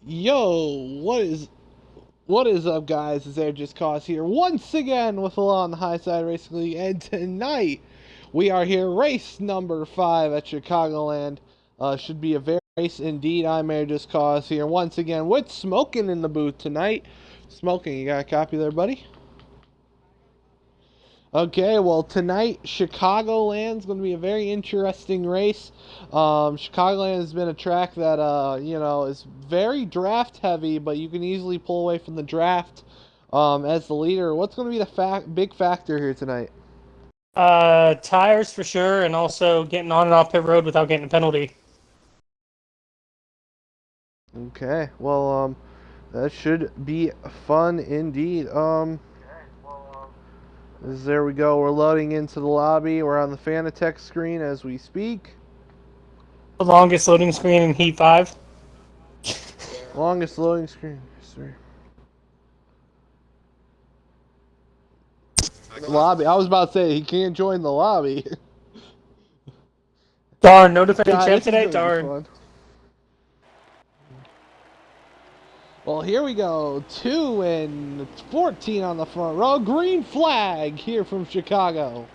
Yo, what is up, guys? It's Diecast here once again with a lot on the high side racing league, and tonight we are here, race number 5 at Chicagoland. Should be a very race indeed. I'm Diecast here once again with Smoking in the booth tonight. Smoking, you got a copy there, buddy? Okay, well, tonight, Chicagoland's going to be a very interesting race. Chicagoland has been a track that, is very draft heavy, but you can easily pull away from the draft as the leader. What's going to be the big factor here tonight? Tires for sure, and also getting on and off pit road without getting a penalty. Okay, well, that should be fun indeed. There we go. We're loading into the lobby. We're on the Fanatec screen as we speak. The longest loading screen in Heat 5. Longest loading screen. Sorry. Lobby. I was about to say he can't join the lobby. Darn, no defending champ today. Darn. Well, here we go. 2 and 14 on the front row. Green flag here from Chicago.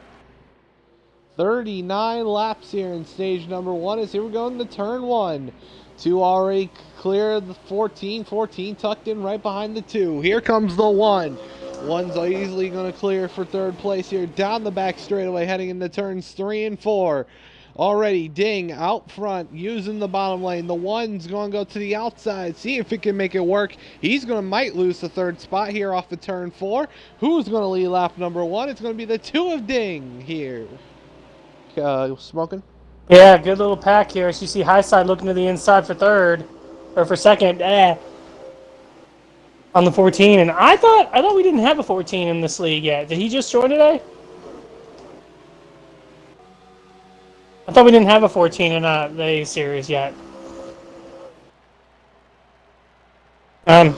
39 laps here in stage number 1 as here we go into turn 1. 2 already clear the 14. 14 tucked in right behind the 2. Here comes the 1. 1's easily going to clear for third place here. Down the back straightaway heading into turns 3 and 4. Already Ding out front using the bottom lane. The 1's going to go to the outside. See if it can make it work. He's going to might lose the third spot here off of turn 4. Who's going to lead lap number 1? It's going to be the 2 of Ding here. Smoking? Yeah, good little pack here. As you see high side looking to the inside for third. Or for second. On the 14. And I thought we didn't have a 14 in this league yet. Did he just join today? I thought we didn't have a 14 in the series yet. Okay.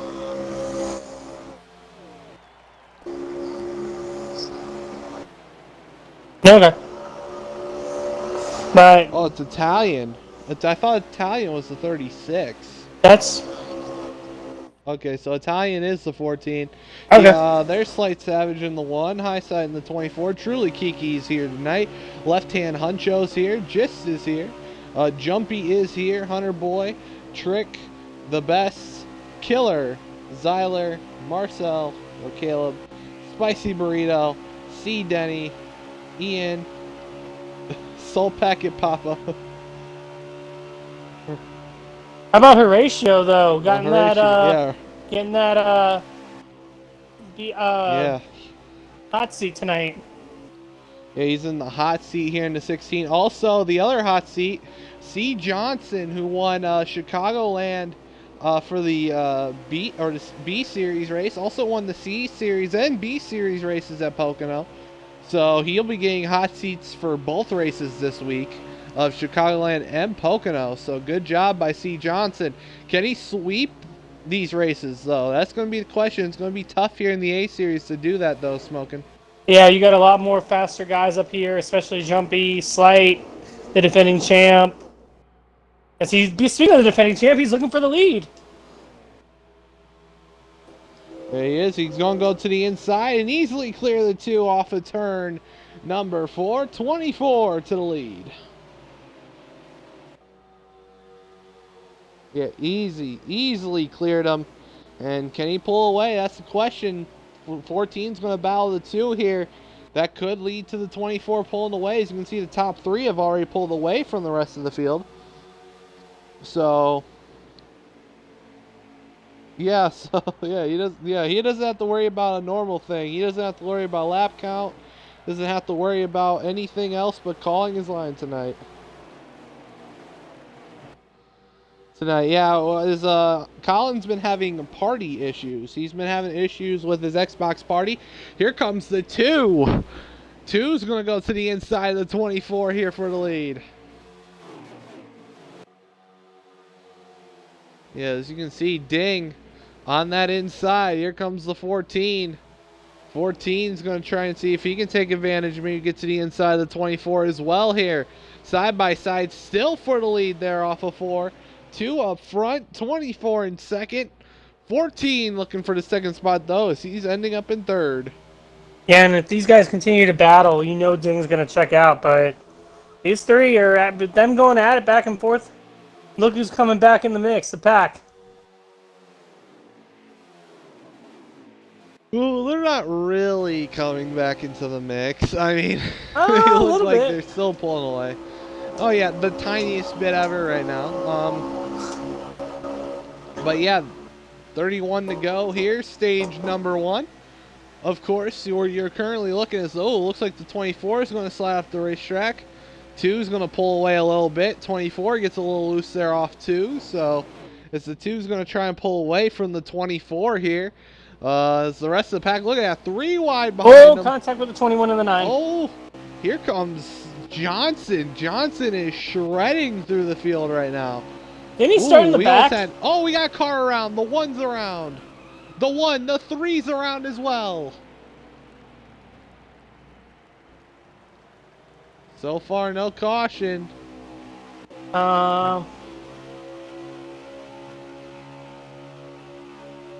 But oh, it's Italian. I thought Italian was the 36. That's okay. So Italian is the 14. okay. There's Slight Savage in the 1, high side in the 24. Truly Kiki's here tonight. Left hand Huncho's here. Gist is here. Jumpy is here. Hunter Boy, Trick, the Best, Killer, Zyler, Marcel or Caleb, Spicy Burrito, C Denny, Ian, Soul Packet Papa. How about Horatio though? Getting that hot seat tonight. Yeah, he's in the hot seat here in the 16. Also, the other hot seat, C. Johnson, who won Chicagoland for the B Series race, also won the C Series and B Series races at Pocono. So he'll be getting hot seats for both races this week of Chicagoland and Pocono. So good job by C. Johnson. Can he sweep these races, though? That's going to be the question. It's going to be tough here in the A Series to do that, though, Smoking. Yeah, you got a lot more faster guys up here, especially Jumpy, Slight, the defending champ. As speaking of the defending champ, he's looking for the lead. There he is. He's going to go to the inside and easily clear the 2 off of turn number 4. 24 to the lead. Yeah, easily cleared him. And can he pull away? That's the question. 14's going to battle the 2 here. That could lead to the 24 pulling away. As you can see, the top 3 have already pulled away from the rest of the field. So, he doesn't have to worry about a normal thing. He doesn't have to worry about lap count. Doesn't have to worry about anything else but calling his line tonight. Colin's been having party issues. He's been having issues with his Xbox party. Here comes the 2. 2's going to go to the inside of the 24 here for the lead. Yeah, as you can see, Ding on that inside. Here comes the 14. 14's going to try and see if he can take advantage. Maybe get to the inside of the 24 as well here. Side by side, still for the lead there off of 4. 2 up front, 24 in second, 14 looking for the second spot though, as he's ending up in third. Yeah, and if these guys continue to battle, you know Ding's going to check out, but these three are at them going at it back and forth. Look who's coming back in the mix, the pack. Well, they're not really coming back into the mix. I mean, A they look little like bit. they're still pulling away. Oh yeah, the tiniest bit ever right now. But yeah, 31 to go here, stage number 1. Of course, where you're currently looking as though it looks like the 24 is going to slide off the racetrack. 2 is going to pull away a little bit. 24 gets a little loose there off 2. So as the 2 is going to try and pull away from the 24 here. As the rest of the pack, look at that, 3 wide behind them. Contact with the 21 and the 9. Oh, here comes Johnson. Johnson is shredding through the field right now. Didn't he start in the back? We got a car around. The 1's around. The 1, the 3's around as well. So far, no caution. Yeah,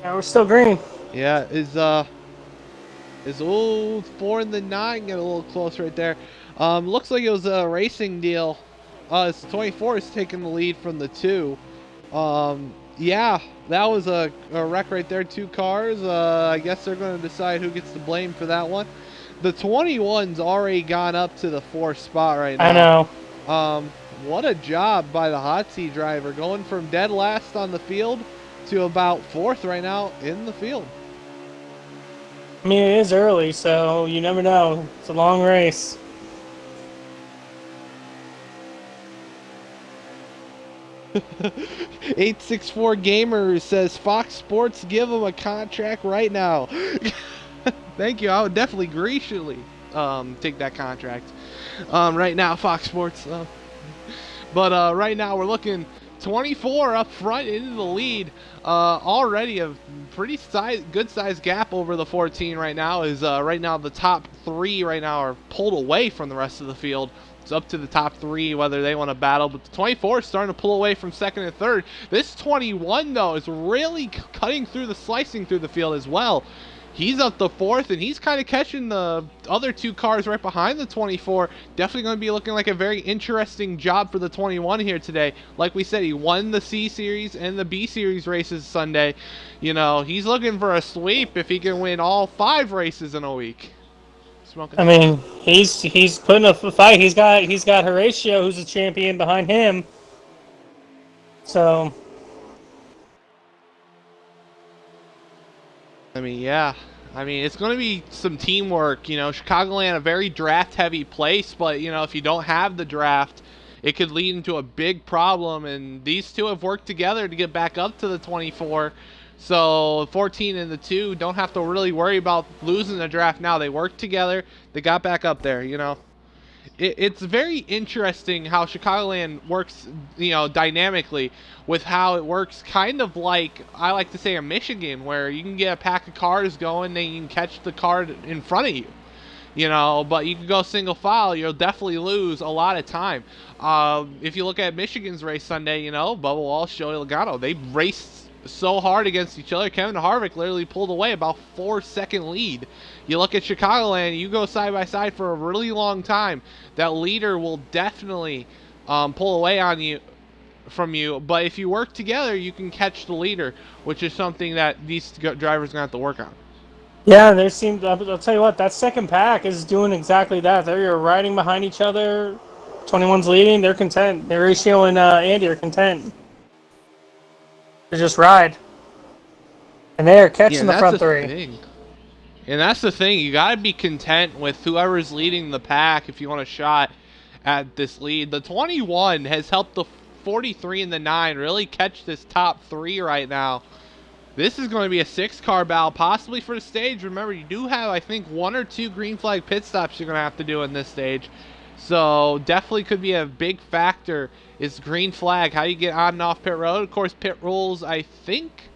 we're still green. Yeah, is 4 and the 9 get a little close right there. Looks like it was a racing deal. It's 24 is taking the lead from the 2. Yeah, that was a wreck right there. 2 cars. I guess they're going to decide who gets the blame for that one. The 21's already gone up to the 4th spot right now. I know. What a job by the hot seat driver, going from dead last on the field to about 4th right now in the field. I mean, it is early, so you never know. It's a long race. $864 Gamers says Fox Sports give him a contract right now. Thank you. I would definitely graciously take that contract right now, Fox Sports. But right now we're looking 24 up front into the lead. Already a pretty good sized gap over the 14 right now. Is right now the top 3 right now are pulled away from the rest of the field. It's up to the top 3 whether they want to battle, but the 24 is starting to pull away from 2nd and 3rd. This 21 though is really cutting through slicing through the field as well. He's up the 4th, and he's kind of catching the other 2 cars right behind the 24. Definitely going to be looking like a very interesting job for the 21 here today. Like we said, he won the C Series and the B Series races Sunday. You know, he's looking for a sweep if he can win all 5 races in a week. I mean, he's putting up a fight. He's got Horatio, who's a champion, behind him. So, I mean, yeah. I mean, it's going to be some teamwork. You know, Chicagoland, a very draft-heavy place, but, you know, if you don't have the draft, it could lead into a big problem. And these 2 have worked together to get back up to the 24. So 14 and the 2 don't have to really worry about losing the draft now. They worked together. They got back up there, you know. It's very interesting how Chicagoland works, you know, dynamically with how it works kind of like, I like to say, a Michigan, where you can get a pack of cars going, then you can catch the car in front of you. You know, but you can go single file, you'll definitely lose a lot of time. If you look at Michigan's race Sunday, you know, Bubba Walsh, Joey Logano, they raced so hard against each other. Kevin Harvick literally pulled away about 4-second lead. You look at Chicagoland, you go side by side for a really long time. That leader will definitely pull away from you. But if you work together, you can catch the leader, which is something that these drivers are going to have to work on. yeah, I'll tell you what, that second pack is doing exactly that. They're riding behind each other. 21's leading. They're content. Horatio and Andy are content. They just ride. And they're catching the front 3. And that's the thing. You got to be content with whoever's leading the pack if you want a shot at this lead. The 21 has helped the 43 and the 9 really catch this top 3 right now. This is going to be a 6-car battle, possibly for the stage. Remember, you do have, I think, 1 or 2 green flag pit stops you're going to have to do in this stage. So definitely could be a big factor is green flag, how you get on and off pit road. Of course, pit rules, I think,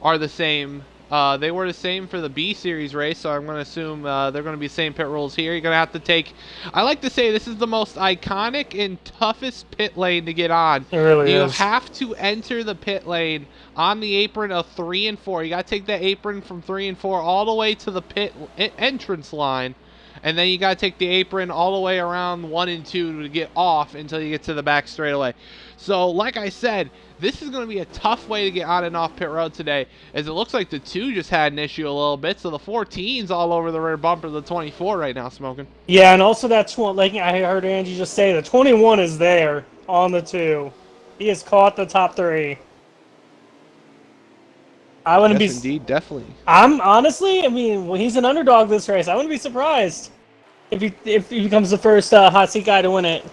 are the same They were the same for the B Series race, so I'm going to assume they're going to be the same pit rules here. You're going to have to take... I like to say this is the most iconic and toughest pit lane to get on. It really you is. have to enter the pit lane on the apron of 3 and 4. You got to take that apron from 3 and 4 all the way to the pit entrance line. And then you got to take the apron all the way around 1 and 2 to get off until you get to the back straightaway. So, like I said, this is going to be a tough way to get on and off pit road today, as it looks like the 2 just had an issue a little bit, so the 14's all over the rear bumper of the 24 right now, smoking. Yeah, and also that like I heard Angie just say, the 21 is there on the 2. He has caught the top 3. I wouldn't yes, be. Indeed, definitely. I'm honestly, I mean, well, he's an underdog this race. I wouldn't be surprised if he becomes the first hot seat guy to win it.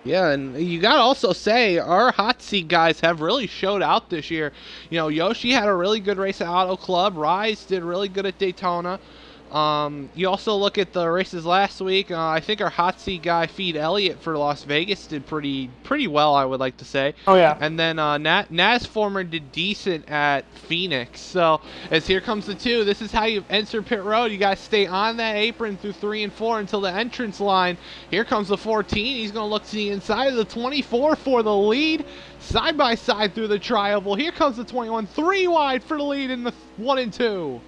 Yeah, and you got to also say, our hot seat guys have really showed out this year. You know, Yoshi had a really good race at Auto Club. Rise did really good at Daytona. You also look at the races last week. I think our hot seat guy, Feed Elliott, for Las Vegas did pretty well, I would like to say. Oh, yeah. And then Naz Former did decent at Phoenix. So, as here comes the 2, this is how you enter pit road. You got to stay on that apron through 3 and 4 until the entrance line. Here comes the 14. He's going to look to the inside of the 24 for the lead. Side by side through the tri-oval. Here comes the 21. 3 wide for the lead in the 1 and 2.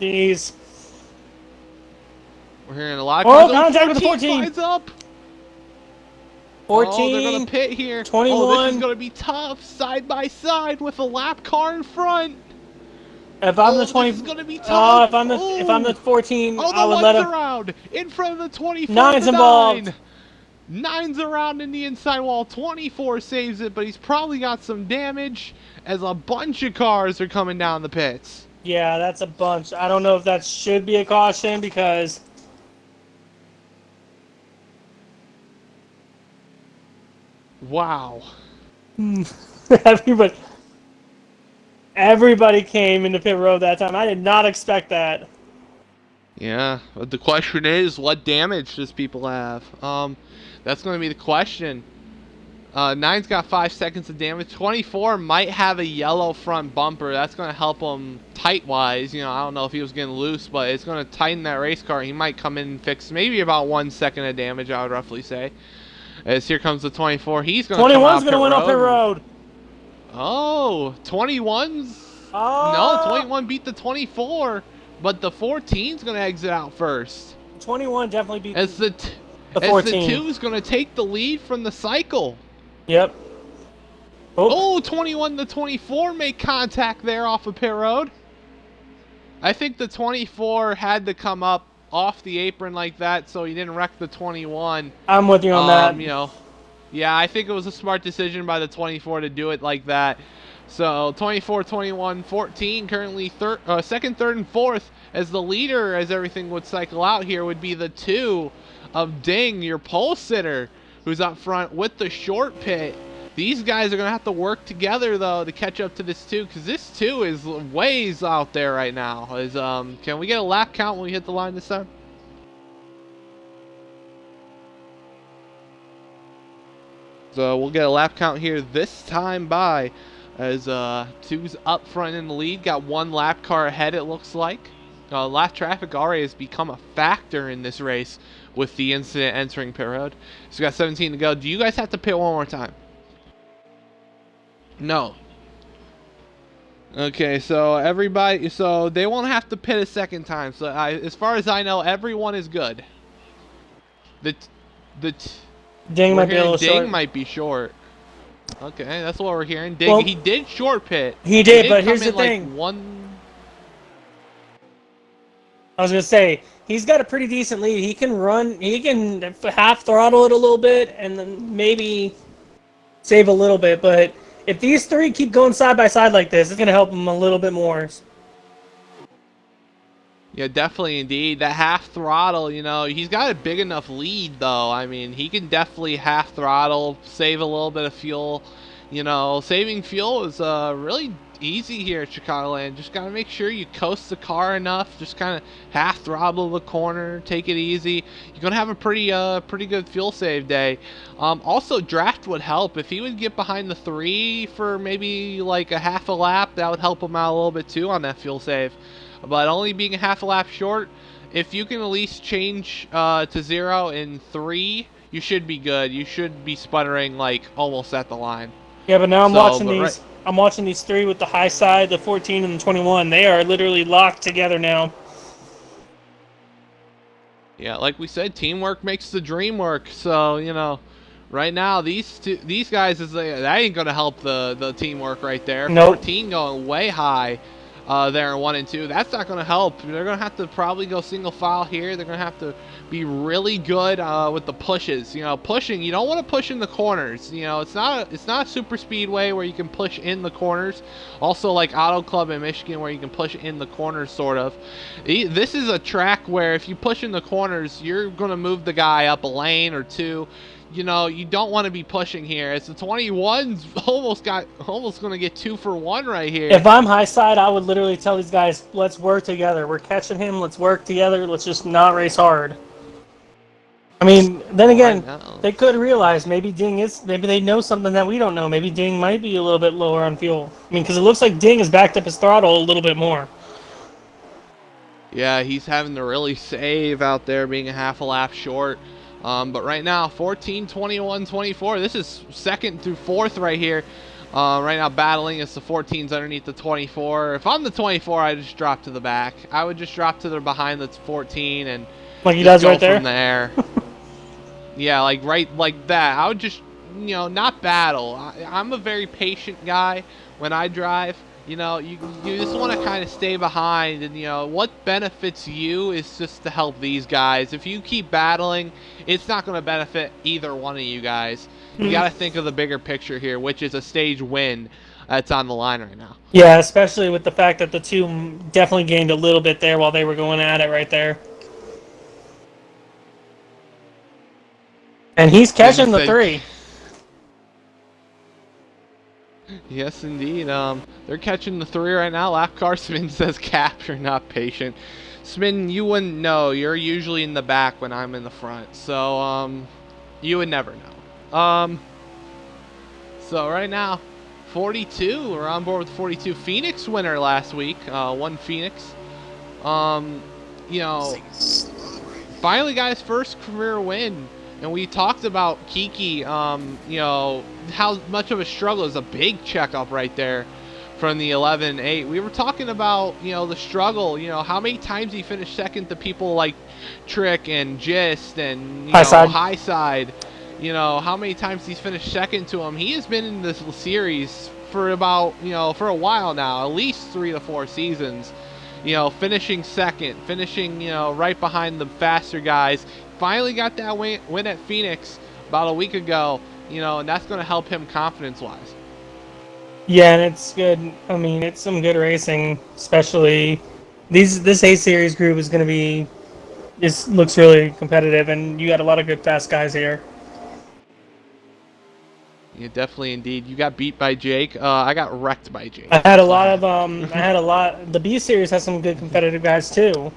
Jeez. We're hearing a lot of cars. Contact with the 14. Slides up. 14. Oh, they're going to pit here. 21. Oh, this is going to be tough. Side by side with a lap car in front. If I'm the 20, this is going to be tough. Oh, if I'm the 14, I would let him. Around in front of the 24. 9's involved. 9's around in the inside wall. 24 saves it, but he's probably got some damage as a bunch of cars are coming down the pits. Yeah, that's a bunch. I don't know if that should be a caution because... Wow. Everybody came into pit road that time. I did not expect that. Yeah, but the question is, what damage does people have? That's going to be the question. 9's got 5 seconds of damage. 24 might have a yellow front bumper. That's going to help him tight-wise. You know, I don't know if he was getting loose, but it's going to tighten that race car. He might come in and fix maybe about 1 second of damage, I would roughly say. As here comes the 24. He's going to 21's going to win up pit road. Oh, 21's... Oh. No, 21 beat the 24, but the 14's going to exit out first. 21 definitely beat the 14. As the 2 is going to take the lead from the cycle. Yep. Oh, 21 to 24 make contact there off of pit road. I think the 24 had to come up off the apron like that so he didn't wreck the 21. I'm with you on that. You know, yeah, I think it was a smart decision by the 24 to do it like that. So 24, 21, 14 currently second, third, and fourth as the leader, as everything would cycle out here, would be the 2 of Ding, your pole sitter, who's up front with the short pit. These guys are going to have to work together, though, to catch up to this 2, because this 2 is ways out there right now. Can we get a lap count when we hit the line this time? So we'll get a lap count here this time by, as 2's up front in the lead, got 1 lap car ahead, it looks like. Lap traffic already has become a factor in this race with the incident entering pit road. So we got 17 to go. Do you guys have to pit one more time? No. Okay, so everybody, so they won't have to pit a second time. So as far as I know, everyone is good. Ding might be a little short. Ding might be short. Okay, that's what we're hearing. Ding, well, he did short pit. He did, but here's the thing. I was gonna say, he's got a pretty decent lead. He can run, he can half throttle it a little bit and then maybe save a little bit, but if these 3 keep going side by side like this, it's gonna help him a little bit more. Yeah, definitely, indeed. That half throttle, you know, he's got a big enough lead, though. I mean, he can definitely half throttle, save a little bit of fuel. You know, saving fuel is really easy here at Chicagoland. Just gotta make sure you coast the car enough. Just kind of half throttle the corner, take it easy. You're gonna have a pretty good fuel save day. Also, draft would help if he would get behind the 3 for maybe like a half a lap. That would help him out a little bit too on that fuel save. But only being a half a lap short, if you can at least change to 0 in 3, you should be good. You should be sputtering like almost at the line. Yeah, but now I'm watching these. I'm watching these 3 with the high side, the 14 and the 21. They are literally locked together now. Yeah, like we said, teamwork makes the dream work. So you know, right now these guys that ain't gonna help the teamwork right there. Nope. 14 going way high. There in 1 and 2. That's not going to help. They're going to have to probably go single file here. They're going to have to be really good with the pushes. You know, pushing. You don't want to push in the corners. You know, it's not a super speedway where you can push in the corners. Also, like Auto Club in Michigan, where you can push in the corners, sort of. This is a track where if you push in the corners, you're going to move the guy up a lane or 2. You know, you don't want to be pushing here. As the 21's almost going to get 2 for 1 right here. If I'm high side, I would literally tell these guys, let's work together. We're catching him. Let's work together. Let's just not race hard. I mean, then again, they could realize maybe they know something that we don't know. Maybe Ding might be a little bit lower on fuel. I mean, because it looks like Ding has backed up his throttle a little bit more. Yeah, he's having to really save out there, being a half a lap short. But right now, 14, 21, 24. This is 2nd through 4th right here. Right now, battling. It's the 14s underneath the 24. If I'm the 24, I just drop to the back. I would just drop to the behind the 14 and like he does right there. From there. Yeah, like that. I would just, you know, not battle. I'm a very patient guy when I drive. You know, you just want to kind of stay behind, and, you know, what benefits you is just to help these guys. If you keep battling, it's not going to benefit either one of you guys. You got to think of the bigger picture here, which is a stage win that's on the line right now. Yeah, especially with the fact that the 2 definitely gained a little bit there while they were going at it right there. And he's catching the 3. Yes, indeed. They're catching the 3 right now. Lap car Spin says capture, not patient. Spin, you wouldn't know. You're usually in the back when I'm in the front. So, you would never know. So right now, 42. We're on board with 42. Phoenix winner last week. Won Phoenix. You know, finally got his first career win. And we talked about Kiki, you know, how much of a struggle is a big checkup right there from the 11-8. We were talking about, you know, the struggle, you know, how many times he finished 2nd to people like Trick and Gist and, you know, High Side. You know, how many times he's finished 2nd to him. He has been in this series for about, you know, for a while now, at least 3 to 4 seasons. You know, finishing 2nd, finishing, you know, right behind the faster guys. Finally got that win at Phoenix about a week ago, you know, and that's going to help him confidence-wise. Yeah, and it's good. I mean, it's some good racing, especially this A-Series group is going to be, this looks really competitive, and you got a lot of good fast guys here. Yeah, definitely, indeed. You got beat by Jake. I got wrecked by Jake. I had a lot. The B-Series has some good competitive guys, too.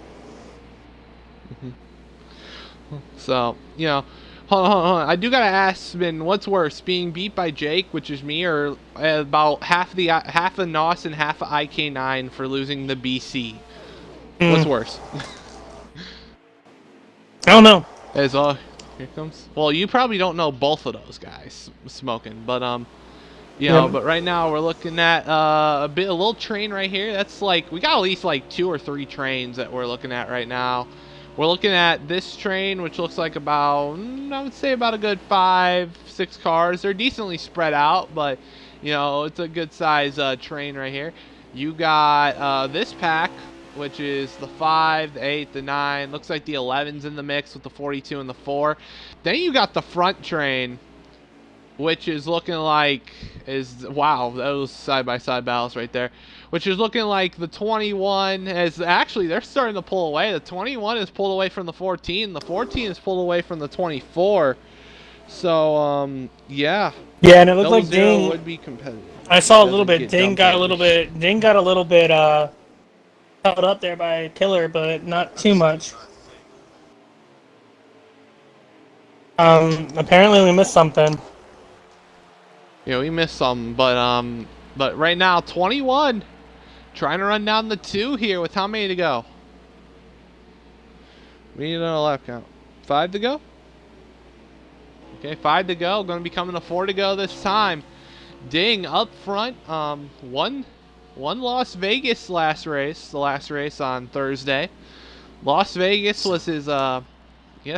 So, you know, hold on. I do gotta ask, Spin, what's worse, being beat by Jake, which is me, or about half of NOS and half of IK9 for losing the BC? What's worse? I don't know. Here comes. Well, you probably don't know both of those guys smoking, but you know. But right now we're looking at a little train right here. That's like, we got at least like 2 or 3 trains that we're looking at right now. We're looking at this train, which looks like about, I would say about a good 5-6 cars. They're decently spread out, but, you know, it's a good size train right here. You got this pack, which is the 5, the 8, the 9. Looks like the 11's in the mix with the 42 and the 4. Then you got the front train, which is looking like, wow, those side-by-side battles right there. Which is looking like the 21 is actually, they're starting to pull away. The 21 is pulled away from the 14. The 14 is pulled away from the 24. So, yeah. Yeah, and it looked like Double zero Ding. would be competitive. I saw a little Doesn't bit. get dumped out. Ding got a little bit held up there by Killer, but not too much. Apparently we missed something. Yeah, we missed some, but right now 21, trying to run down the 2 here with how many to go? We need another lap count. 5 to go. Okay, 5 to go. Going to be coming to 4 to go this time. Ding up front. One Las Vegas last race. The last race on Thursday. Las Vegas was his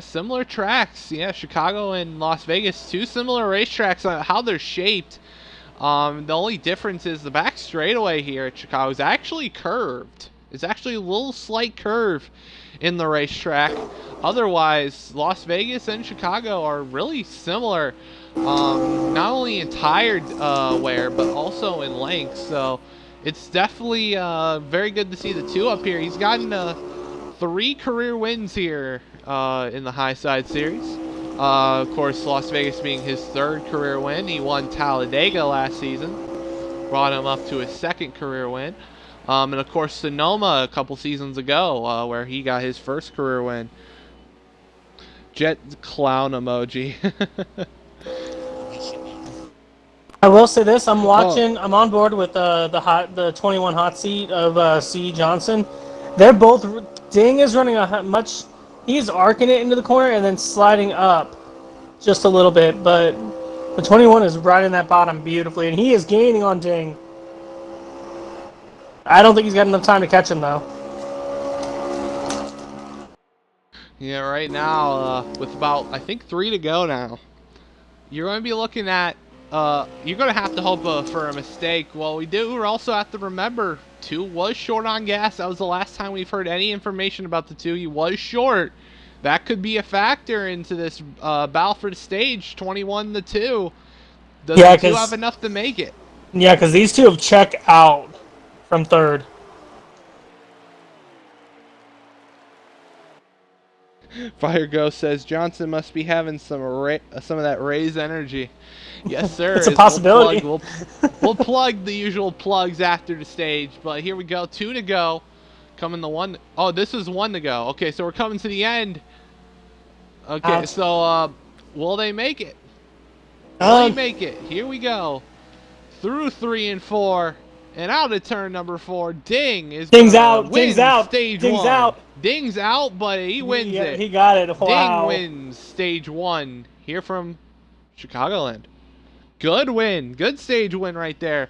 similar tracks. Yeah, Chicago and Las Vegas, 2 similar racetracks on how they're shaped. The only difference is the back straightaway here at Chicago is actually curved. It's actually a little slight curve in the racetrack. Otherwise, Las Vegas and Chicago are really similar, not only in tire wear, but also in length. So it's definitely very good to see the 2 up here. He's gotten 3 career wins here in the High Side Series. Of course, Las Vegas being his 3rd career win. He won Talladega last season, brought him up to his 2nd career win. And of course, Sonoma a couple seasons ago, where he got his 1st career win. Jet clown emoji. I will say this: I'm watching. I'm on board with the 21 hot seat of C. Johnson. They're both. Ding is running a much. He's arcing it into the corner and then sliding up just a little bit, but the 21 is riding that bottom beautifully, and he is gaining on Ding. I don't think he's got enough time to catch him, though. Yeah, right now, with about, I think, 3 to go now, you're going to be looking at, you're going to have to hope for a mistake. Well, we do also have to remember, 2 was short on gas. That was the last time we've heard any information about the 2. He was short. That could be a factor into this battle for the stage, 21 to 2. Does the 2 have enough to make it? Yeah, because these 2 have checked out from 3rd. Fire Ghost says Johnson must be having some of that Rays energy. Yes, sir. It's a possibility. We'll plug the usual plugs after the stage, but here we go. 2 to go. Coming the 1. Oh, this is 1 to go. Okay, so we're coming to the end. Okay, so will they make it? Will they make it? Here we go. Through 3 and 4. And out of turn number 4, Ding is Ding's out. Ding's out. Stage Ding's 1. out. Ding's out, but he wins it. He got it. Wow. Ding wins stage 1 here from Chicagoland. Good win. Good stage win right there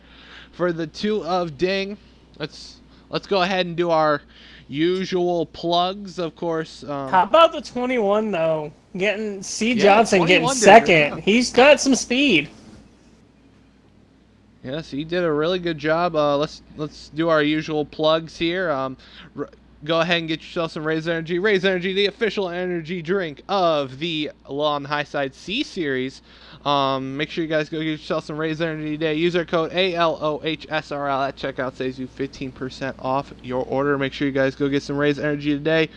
for the 2 of Ding. Let's go ahead and do our usual plugs, of course. How about the 21 though? Getting C. Johnson getting 2nd. He's got some speed. Yes, he did a really good job. Let's do our usual plugs here. Go ahead and get yourself some Raise Energy. Raise Energy, the official energy drink of the Law on the High Side C Series. Make sure you guys go get yourself some Raise Energy today. Use our code ALOHSRL at checkout. Saves you 15% off your order. Make sure you guys go get some Raise Energy today.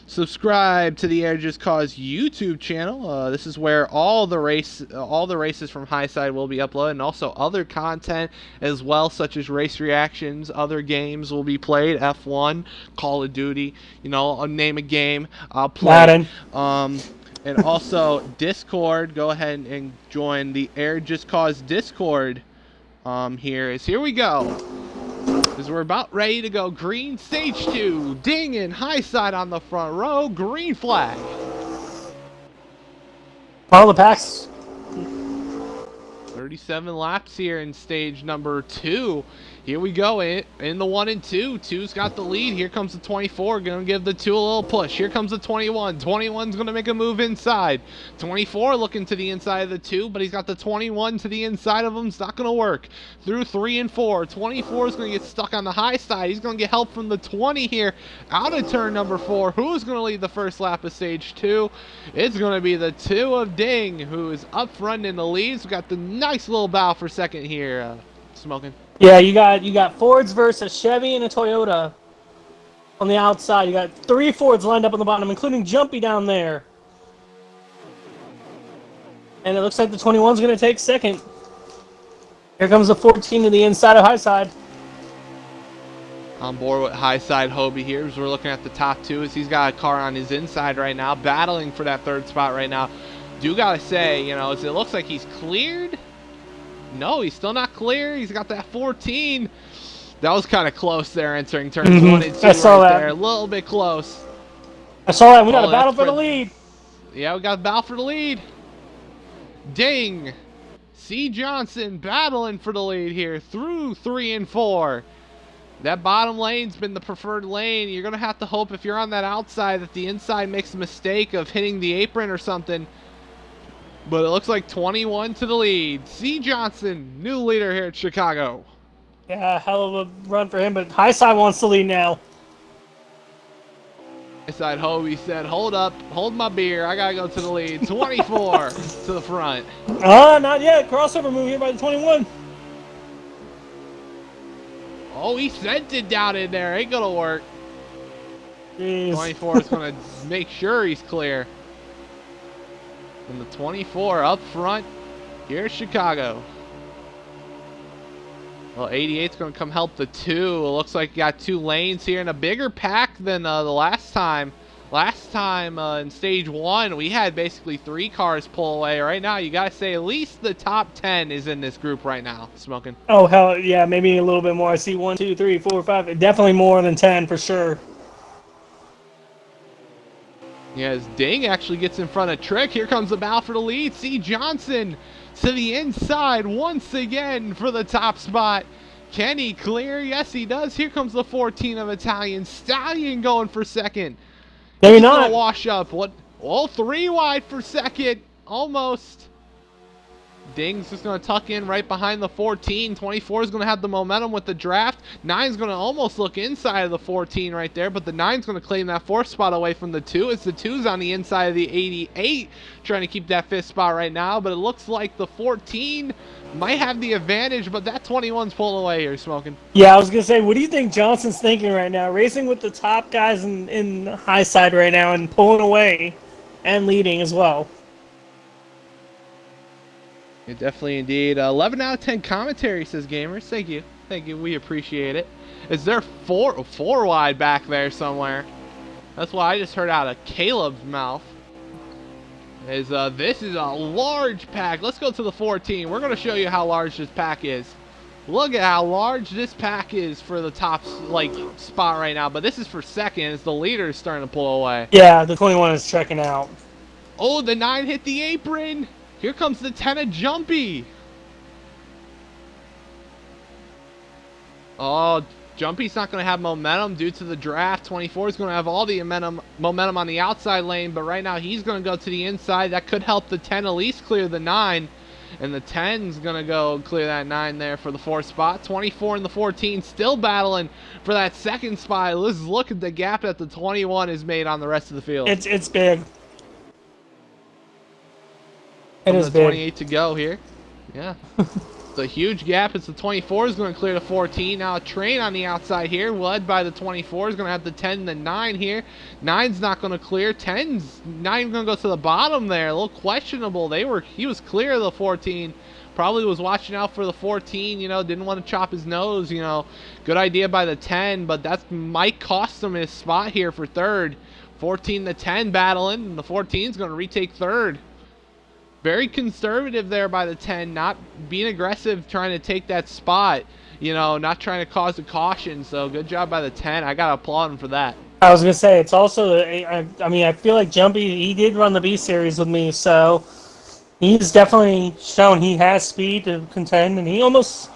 Subscribe to the Air Just Cause YouTube channel. This is where all the races from High Side will be uploaded, and also other content as well, such as race reactions. Other games will be played. F1, Call of Duty. I'll name a game. I'll play. Madden. And also Discord. Go ahead and join the Air Just Cause Discord. Here we go. Because we're about ready to go. Green stage 2. Ding and High Side on the front row. Green flag. All the packs. 37 laps here in stage number 2. Here we go in the 1 and 2. 2's got the lead. Here comes the 24. Going to give the 2 a little push. Here comes the 21. 21's going to make a move inside. 24 looking to the inside of the 2, but he's got the 21 to the inside of him. It's not going to work. Through 3 and 4. 24 is going to get stuck on the high side. He's going to get help from the 20 here. Out of turn number 4. Who's going to lead the first lap of stage 2? It's going to be the 2 of Ding, who is up front in the lead. We've got the nice little bow for second here. Smoking. Yeah, you got Fords versus Chevy and a Toyota on the outside. You got 3 Fords lined up on the bottom, including Jumpy down there. And it looks like the 21's going to take second. Here comes the 14 to the inside of high side. On board with high side Hobie here as we're looking at the top two as he's got a car on his inside right now, battling for that third spot right now. Do gotta say, you know, as it looks like he's cleared. No, he's still not clear. He's got that 14. That was kind of close there entering turns 1 and 2 I saw right that. there. A little bit close. I saw that. We got a battle for the lead. Yeah, we got a battle for the lead. Ding. C. Johnson battling for the lead here through 3 and 4. That bottom lane's been the preferred lane. You're going to have to hope if you're on that outside that the inside makes a mistake of hitting the apron or something. But it looks like 21 to the lead. C. Johnson, new leader here at Chicago. Yeah, hell of a run for him, but high side wants to lead now. High side Hobie said, hold up, hold my beer. I got to go to the lead. 24 to the front. Not yet. Crossover move here by the 21. Oh, he sent it down in there. Ain't gonna work. Jeez. 24 is gonna make sure he's clear. And the 24 up front here in Chicago. Well, 88's gonna come help the 2. It looks like you got 2 lanes here and a bigger pack than the last time. Last time in stage 1, we had basically 3 cars pull away. Right now, you gotta say at least the top 10 is in this group right now, Smoking. Oh, hell, yeah, maybe a little bit more. I see 1, 2, 3, 4, 5. Definitely more than 10 for sure. Yeah, as Ding actually gets in front of Trick. Here comes the battle for the lead. C. Johnson to the inside once again for the top spot. Can he clear? Yes, he does. Here comes the 14 of Italian Stallion going for second. Maybe He's not. gonna wash up. What? All 3 wide for second. Almost. Ding's just going to tuck in right behind the 14. 24 is going to have the momentum with the draft. 9's going to almost look inside of the 14 right there, but the 9's going to claim that 4th spot away from the 2. It's the 2's on the inside of the 88, trying to keep that 5th spot right now, but it looks like the 14 might have the advantage, but that 21's pulling away here, Smoking. Yeah, I was going to say, what do you think Johnson's thinking right now? Racing with the top guys in high side right now and pulling away and leading as well. Yeah, definitely indeed. 11 out of 10 commentary, says Gamers. Thank you. Thank you. We appreciate it. Is there four wide back there somewhere? That's what I just heard out of Caleb's mouth. This is a large pack. Let's go to the 14. We're going to show you how large this pack is. Look at how large this pack is for the top spot right now. But this is for second as the leader is starting to pull away. Yeah, the 21 is checking out. Oh, the 9 hit the apron. Here comes the 10 of Jumpy. Oh, Jumpy's not going to have momentum due to the draft. 24 is going to have all the momentum on the outside lane, but right now he's going to go to the inside. That could help the 10 at least clear the 9. And the 10's going to go clear that 9 there for the 4th spot. 24 and the 14 still battling for that 2nd spot. Let's look at the gap that the 21 has made on the rest of the field. It's big. It is big. 28 to go here. Yeah. It's a huge gap. It's the 24 is going to clear the 14. Now a train on the outside here, led by the 24 is going to have the 10 and the 9 here. 9's not going to clear. 10's not even going to go to the bottom there. A little questionable. He was clear of the 14. Probably was watching out for the 14, you know, didn't want to chop his nose, you know. Good idea by the 10, but that might cost him his spot here for 3rd. 14 to 10 battling, and the 14 is going to retake 3rd. Very conservative there by the 10, not being aggressive, trying to take that spot, you know, not trying to cause a caution. So good job by the 10. I got to applaud him for that. I was going to say, it's also, I mean, I feel like Jumpy, he did run the B Series with me, so he's definitely shown he has speed to contend, and he almost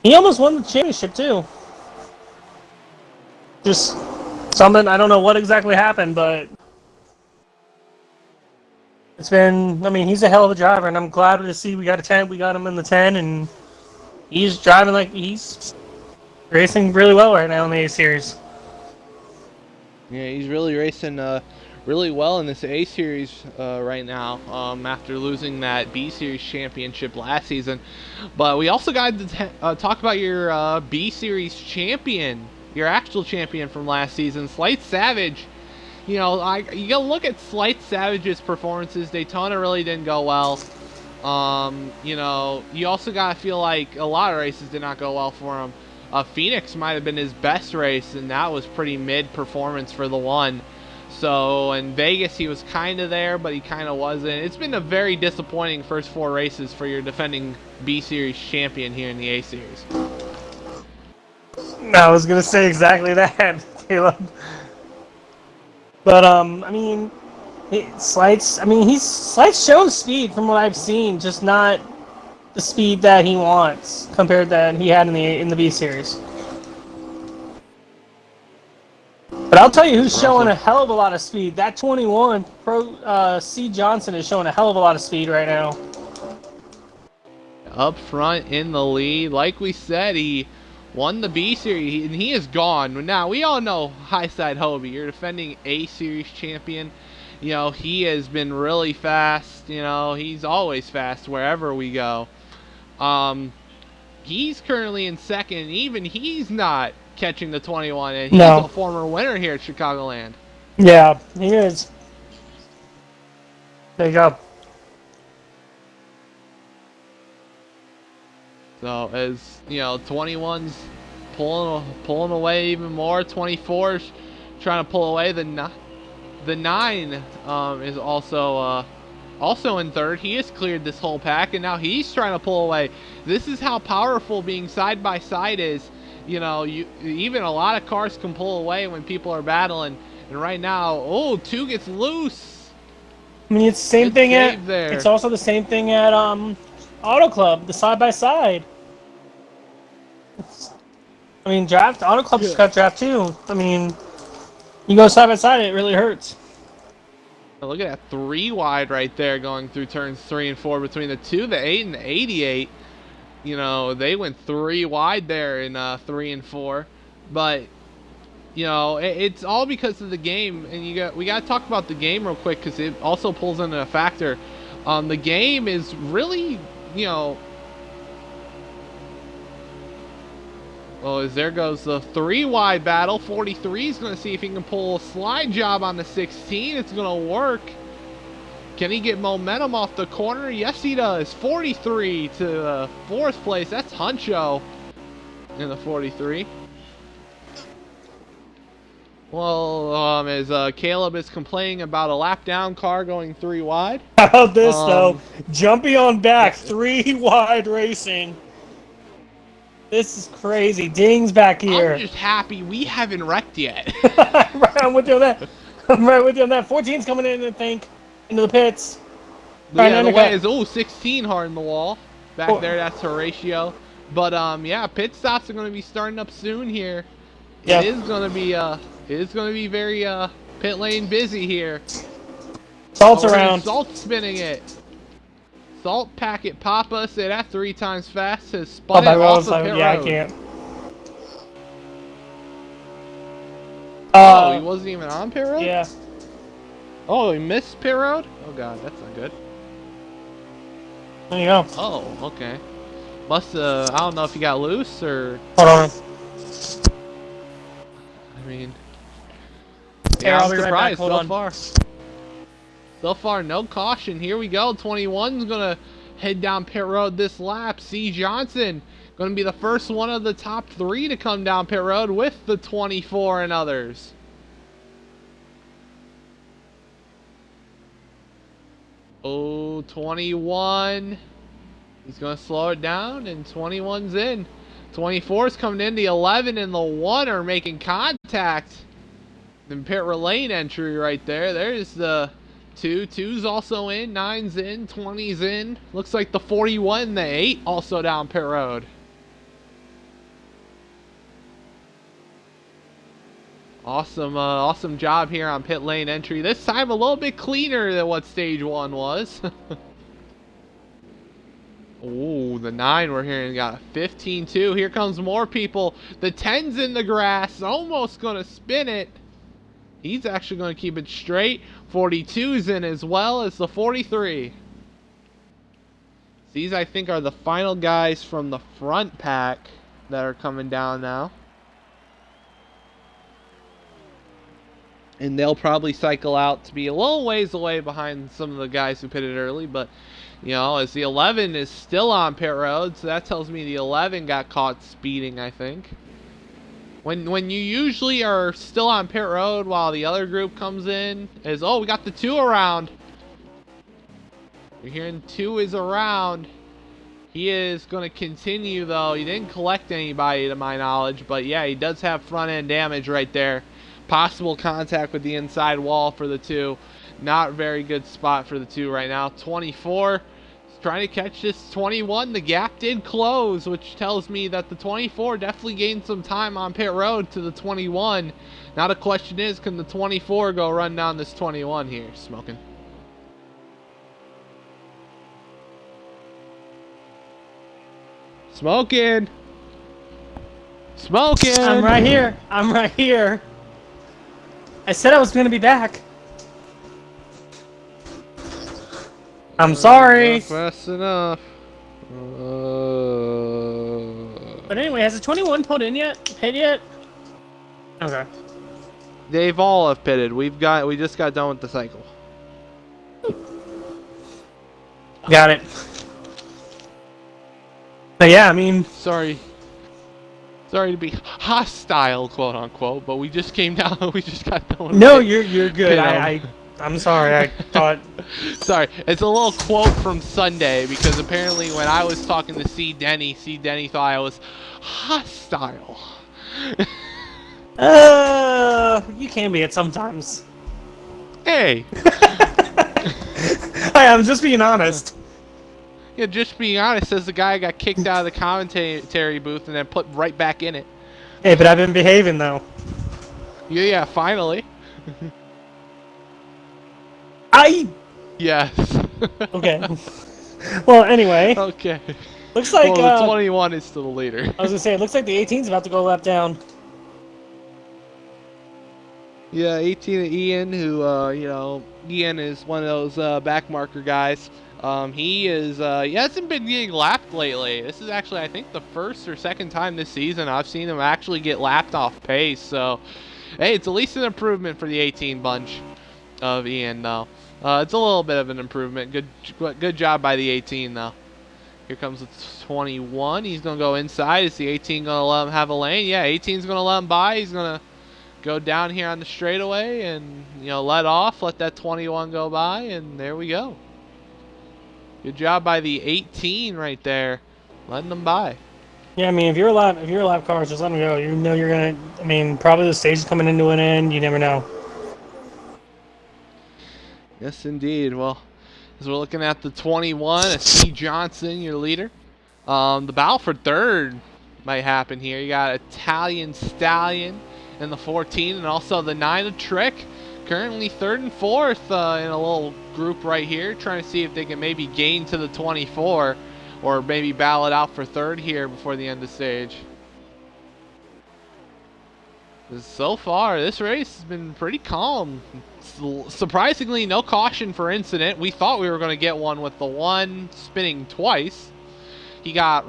won the championship, too. Just something, I don't know what exactly happened, but it's been, I mean, he's a hell of a driver, and I'm glad to see we got him in the 10, and he's driving like he's racing really well right now in the A Series. Yeah, he's really racing really well in this A Series right now after losing that B Series championship last season. But we also got to talk about your B Series champion, your actual champion from last season, Slight Savage. You know, you gotta look at Slight Savage's performances. Daytona really didn't go well. You know, you also gotta feel like a lot of races did not go well for him. Phoenix might have been his best race, and that was pretty mid performance for the one. So in Vegas, he was kind of there, but he kind of wasn't. It's been a very disappointing first 4 races for your defending B Series champion here in the A Series. I was gonna say exactly that, Caleb. But I mean, Slight's shown speed from what I've seen, just not the speed that he wants compared that he had in the B Series. But I'll tell you who's showing a hell of a lot of speed. That 21 C Johnson is showing a hell of a lot of speed right now. Up front in the lead, like we said, he won the B Series, and he is gone. Now, we all know Highside Hobie, you're defending A Series champion. You know, he has been really fast. You know, he's always fast wherever we go. He's currently in second. Even he's not catching the 21, and he's a former winner here at Chicagoland. Yeah, he is. There you go. So as you know, 21's pulling away even more. 24's trying to pull away. The 9 is also in third. He has cleared this whole pack, and now he's trying to pull away. This is how powerful being side by side is. You know, even a lot of cars can pull away when people are battling. And right now, 2 gets loose. I mean, it's the same thing it's also the same thing at Auto Club, the side by side. I mean, Auto Club just got draft too. I mean, you go side by side, it really hurts. Look at that 3 wide right there going through turns 3 and 4 between the 2, the 8 and the 88. You know, they went 3 wide there in 3 and 4. But, you know, it's all because of the game. And we got to talk about the game real quick because it also pulls into a factor. The game is really, you know... Well, as there goes the 3 wide battle. 43 is going to see if he can pull a slide job on the 16. It's going to work. Can he get momentum off the corner? Yes, he does. 43 to 4th place. That's Huncho in the 43. Well, as Caleb is complaining about a lap down car going 3 wide. How about this, though? Jumpy on back, 3 wide racing. This is crazy. Ding's back here. I'm just happy we haven't wrecked yet. Right, I'm with you on that. I'm right with you on that. 14's coming in, I think, into the pits. Yeah, the way is 16 hard in the wall. Back there, that's Horatio. But yeah, pit stops are going to be starting up soon here. Yep. It is going to be very pit lane busy here. Salt's around. Salt's spinning it. Salt Packet Papa, say that 3 times fast, has spun it off the pit road. I can't. Oh, he wasn't even on pit road? Yeah. Oh, he missed pit road? Oh god, that's not good. There you go. Oh, okay. I don't know if he got loose or... Hold on. I mean... Yeah, I'll be right back. Hold on. Far. So far, no caution. Here we go. 21's going to head down pit road this lap. C. Johnson going to be the first one of the top 3 to come down pit road with the 24 and others. Oh, 21. He's going to slow it down, and 21's in. 24's coming in. The 11 and the 1 are making contact. The pit lane entry right there. There's the... 2's also in, 9's in, 20's in. Looks like the 41, the 8 also down pit road. Awesome job here on pit lane entry. This time a little bit cleaner than what stage 1 was. Oh, the 9 we're hearing got a 15-2. Here comes more people. The 10's in the grass, almost gonna spin it. He's actually going to keep it straight. 42's in as well as the 43. These, I think, are the final guys from the front pack that are coming down now. And they'll probably cycle out to be a little ways away behind some of the guys who pitted early. But You know, as the 11 is still on pit road, so that tells me the 11 got caught speeding, I think. When you usually are still on pit road while the other group comes in, is, oh, we got the 2 around. You're hearing 2 is around. He is going to continue, though. He didn't collect anybody, to my knowledge, but yeah, he does have front-end damage right there. Possible contact with the inside wall for the 2. Not a very good spot for the 2 right now. 24 is trying to catch this 21. The gap did close, which tells me that the 24 definitely gained some time on pit road to the 21. Now the question is, can the 24 go run down this 21 here? Smoking. Smoking. Smoking. I'm right here. I'm right here. I said I was going to be back. I'm sorry. Not fast enough. But anyway, has the 21 pulled in yet? Hit yet? Okay. They've all have pitted. We just got done with the cycle. Got it. But yeah, I mean, Sorry to be hostile, quote unquote, but we just came down. We just got done with no, it. you're good. I'm sorry. I thought. Sorry, it's a little quote from Sunday, because apparently when I was talking to C. Denny thought I was hostile. You can be it sometimes. Hey. I'm just being honest. Yeah, just being honest, says the guy got kicked out of the commentary booth and then put right back in it. Hey, but I've been behaving though. Yeah, finally. Yes. Okay. Well, anyway. Okay. Looks like well, the 21 is still the leader. I was gonna say, it looks like the 18's about to go lap down. Yeah, 18 Ian, who Ian is one of those back marker guys. He hasn't been getting lapped lately. This is actually, I think, the first or second time this season I've seen him actually get lapped off pace. So, hey, it's at least an improvement for the 18 bunch of Ian, though. It's a little bit of an improvement. Good job by the 18, though. Here comes the 21. He's going to go inside. Is the 18 going to let him have a lane? Yeah, 18's going to let him by. He's going to go down here on the straightaway and, let that 21 go by, and there we go. Good job by the 18 right there, letting them by. Yeah, I mean, if you're a lap car, just let them go. You know you're gonna. I mean, probably the stage is coming into an end. You never know. Yes, indeed. Well, as we're looking at the 21, a C. Johnson, your leader. The battle for third might happen here. You got Italian Stallion in the 14, and also the 9 of Trick. Currently third and fourth in a little group right here, trying to see if they can maybe gain to the 24 or maybe battle it out for third here before the end of the stage. So far, this race has been pretty calm. Surprisingly, no caution for incident. We thought we were going to get one with the 1 spinning twice. He got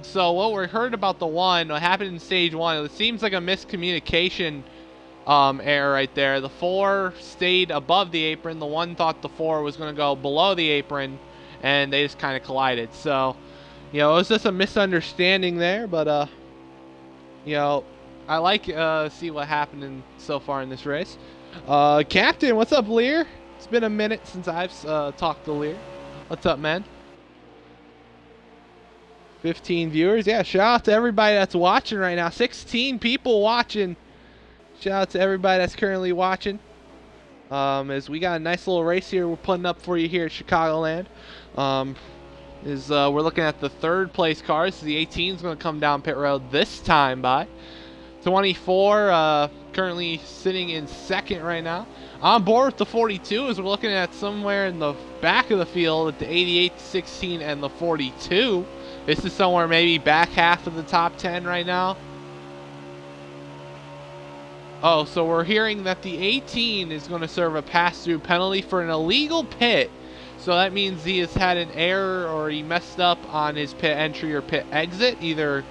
so what we heard about the 1, what happened in stage 1, it seems like a miscommunication error right there. The 4 stayed above the apron. The 1 thought the 4 was going to go below the apron, and they just kind of collided. So, it was just a misunderstanding there, but I like see what happened so far in this race. Captain, what's up, Lear? It's been a minute since I've talked to Lear. What's up, man? 15 viewers. Yeah, shout out to everybody that's watching right now. 16 people watching. Shout out to everybody that's currently watching. As we got a nice little race here we're putting up for you here at Chicagoland. We're looking at the third place cars. The 18 is going to come down pit road this time by. 24 currently sitting in second right now. On board with the 42 as we're looking at somewhere in the back of the field at the 88, 16, and the 42. This is somewhere maybe back half of the top 10 right now. Oh, so we're hearing that the 18 is going to serve a pass-through penalty for an illegal pit. So that means he has had an error or he messed up on his pit entry or pit exit. Either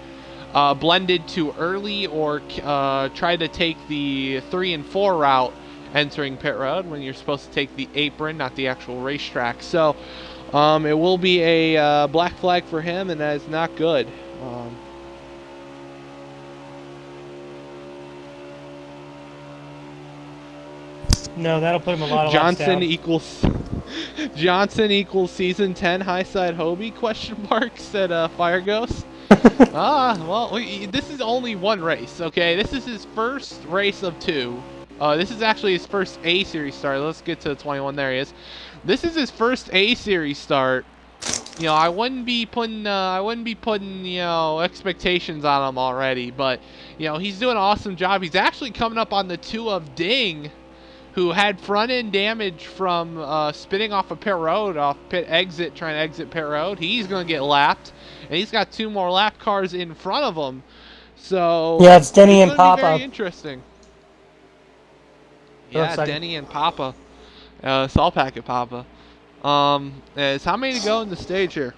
blended too early or tried to take the 3 and 4 route entering pit road when you're supposed to take the apron, not the actual racetrack. So It will be a black flag for him, and that is not good. No, that'll put him a lot of laps Johnson down. equals Johnson equals season 10 high side Hobie question mark said Fire Ghost. Well, this is only one race, okay? This is his first race of 2. This is actually his first A series start. Let's get to 21. There he is. This is his first A series start. You know, I wouldn't be putting you know, expectations on him already, but you know, he's doing an awesome job. He's actually coming up on the 2 of Ding, who had front end damage from spinning off a pit road, off pit exit, trying to exit pit road. He's going to get lapped, and he's got 2 more lap cars in front of him. So yeah, it's Denny and Papa. Very interesting. Yeah, Denny and Papa, Salt Packet Papa. Is how many to go in the stage here?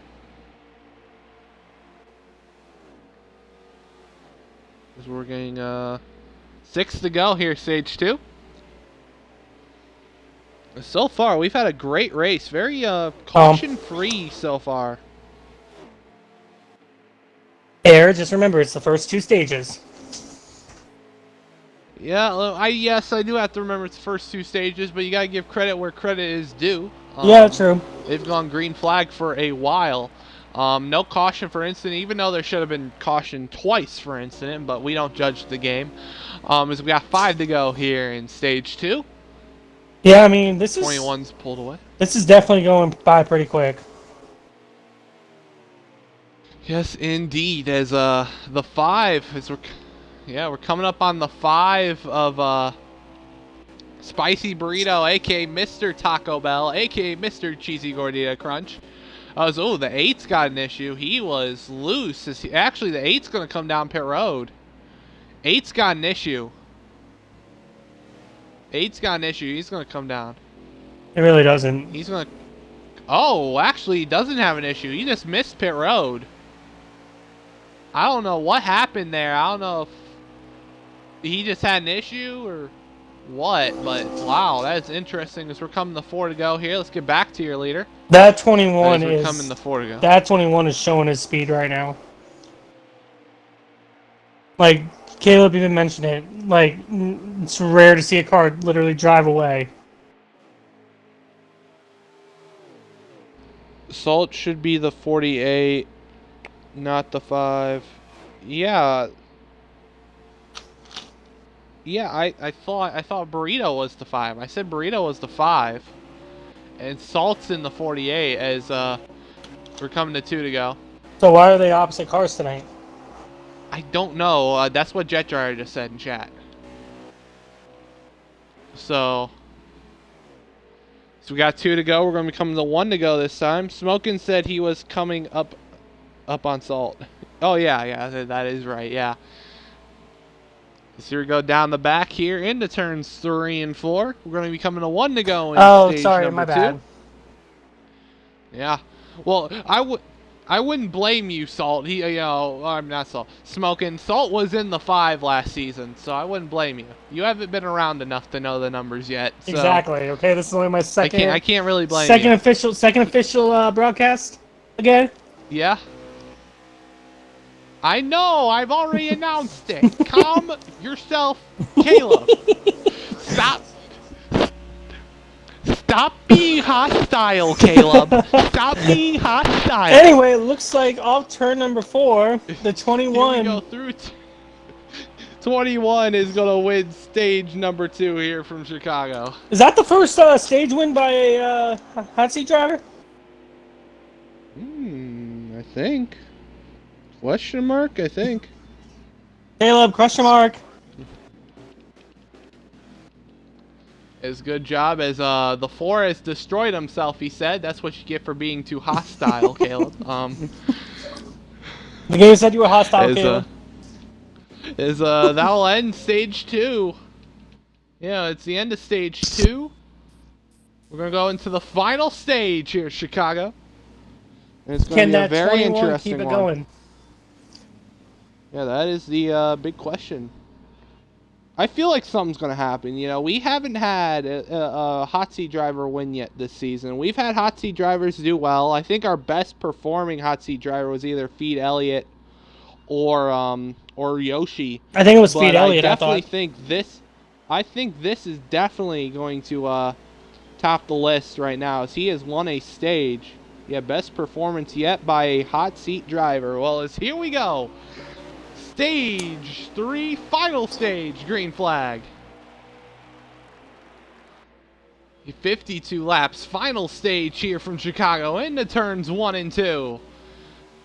As we're getting 6 to go here, stage 2. So far, we've had a great race. Very caution-free so far. Air, just remember, it's the first 2 stages. Yeah, yes, I do have to remember it's the first 2 stages, but you gotta give credit where credit is due. Yeah, true. They've gone green flag for a while. No caution for incident, even though there should have been caution twice for incident, but we don't judge the game. As we got 5 to go here in stage 2. Yeah, I mean, this is 21's pulled away. This is definitely going by pretty quick. Yes, indeed. As the 5, as we're coming up on the 5 of Spicy Burrito, aka Mr. Taco Bell, aka Mr. Cheesy Gordita Crunch. Oh, the 8's got an issue. He was loose. Actually, the 8's gonna come down pit road. 8's got an issue. 8's got an issue. He's gonna come down. It really doesn't. He's gonna. Oh, actually, he doesn't have an issue. He just missed pit road. I don't know what happened there. I don't know if he just had an issue or what, but wow, that is interesting. As we're coming to 4 to go here, let's get back to your leader. That 21 is coming to 4 to go. That 21 is showing his speed right now. Like Caleb even mentioned it. Like, it's rare to see a car literally drive away. Salt should be the 48, not the 5. Yeah. Yeah, I thought Burrito was the 5. I said Burrito was the 5. And Salt's in the 48 as we're coming to 2 to go. So why are they opposite cars tonight? I don't know. That's what Jet Dryer just said in chat. So we got 2 to go. We're going to be coming to 1 to go this time. Smokin' said he was coming up on Salt. Oh, yeah, that is right, yeah. So here we go down the back here into turns 3 and 4. We're going to be coming to 1 to go in stage sorry, number my 2. bad. Yeah. Well, I wouldn't blame you, Salt. I'm not Salt. Smokin'. Salt was in the 5 last season, so I wouldn't blame you. You haven't been around enough to know the numbers yet. So Exactly. Okay, this is only my second. I can't really blame second you. Second official broadcast again. Yeah. I know. I've already announced it. Calm yourself, Caleb. Stop being hostile, Caleb. Stop being hostile. Anyway, it looks like off turn number 4, the 21. Here we go through 21 is going to win stage number 2 here from Chicago. Is that the first stage win by a hot seat driver? I think. Question mark, I think. Caleb, question mark. As good job as the 4 has destroyed himself, he said. That's what you get for being too hostile, Caleb. The game said you were hostile, Caleb. That will end stage 2. Yeah, it's the end of stage 2. We're going to go into the final stage here at Chicago. And it's going to be a very interesting keep it one. Going? Yeah, that is the big question. I feel like something's going to happen. You know, we haven't had a hot seat driver win yet this season. We've had hot seat drivers do well. I think our best performing hot seat driver was either Feed Elliott or Yoshi. I think it was Feed But Elliott. I think this is definitely going to top the list right now, as he has won a stage. Yeah, best performance yet by a hot seat driver. Well, as here we go. Stage 3, final stage, green flag. 52 laps, final stage here from Chicago into turns 1 and 2.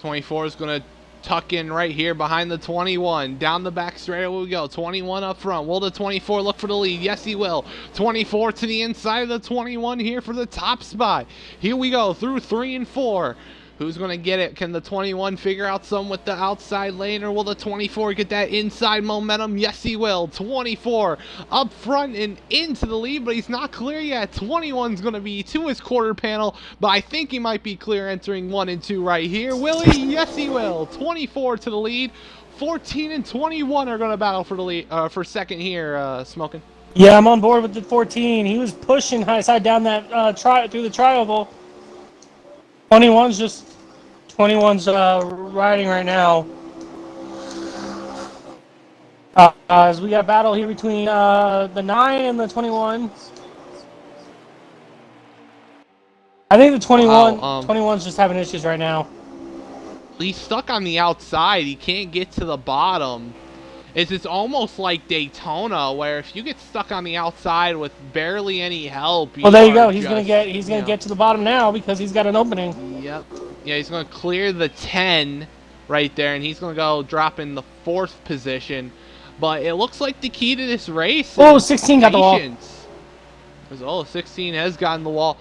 24 is going to tuck in right here behind the 21. Down the back straight we go. 21 up front. Will the 24 look for the lead? Yes, he will. 24 to the inside of the 21 here for the top spot. Here we go through 3 and 4. Who's going to get it? Can the 21 figure out some with the outside lane, or will the 24 get that inside momentum? Yes, he will. 24 up front and into the lead, but he's not clear yet. 21's going to be to his quarter panel, but I think he might be clear entering 1 and 2 right here. Will he? Yes, he will. 24 to the lead. 14 and 21 are going to battle for the lead, for second here, Smoking. Yeah, I'm on board with the 14. He was pushing high side down that through the tri-oval. 21's riding right now. As we got a battle here between the 9 and the 21. I think the 21's just having issues right now. He's stuck on the outside. He can't get to the bottom. It's almost like Daytona, where if you get stuck on the outside with barely any help, well, there you go. He's gonna get to the bottom now because he's got an opening. Yep. Yeah, he's gonna clear the 10 right there, and he's gonna go drop in the 4th position. But it looks like the key to this race is 16 got the wall. Oh, 16 has gotten the wall.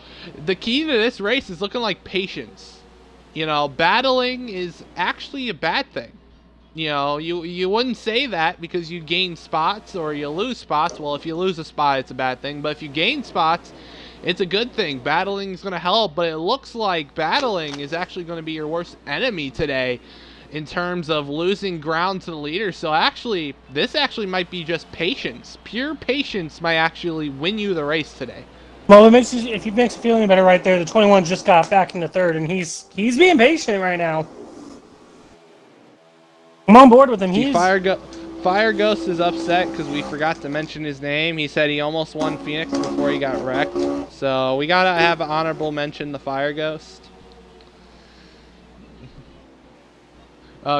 The key to this race is looking like patience. You know, battling is actually a bad thing. You know, you wouldn't say that because you gain spots or you lose spots. Well, if you lose a spot, it's a bad thing. But if you gain spots, it's a good thing. Battling is going to help, but it looks like battling is actually going to be your worst enemy today in terms of losing ground to the leader. So actually, this actually might be just patience. Pure patience might actually win you the race today. Well, if it makes you feel any better right there, the 21 just got back into 3rd, and he's being patient right now. I'm on board with him. Fire Ghost is upset because we forgot to mention his name. He said he almost won Phoenix before he got wrecked. So we gotta have an honorable mention to Fire Ghost.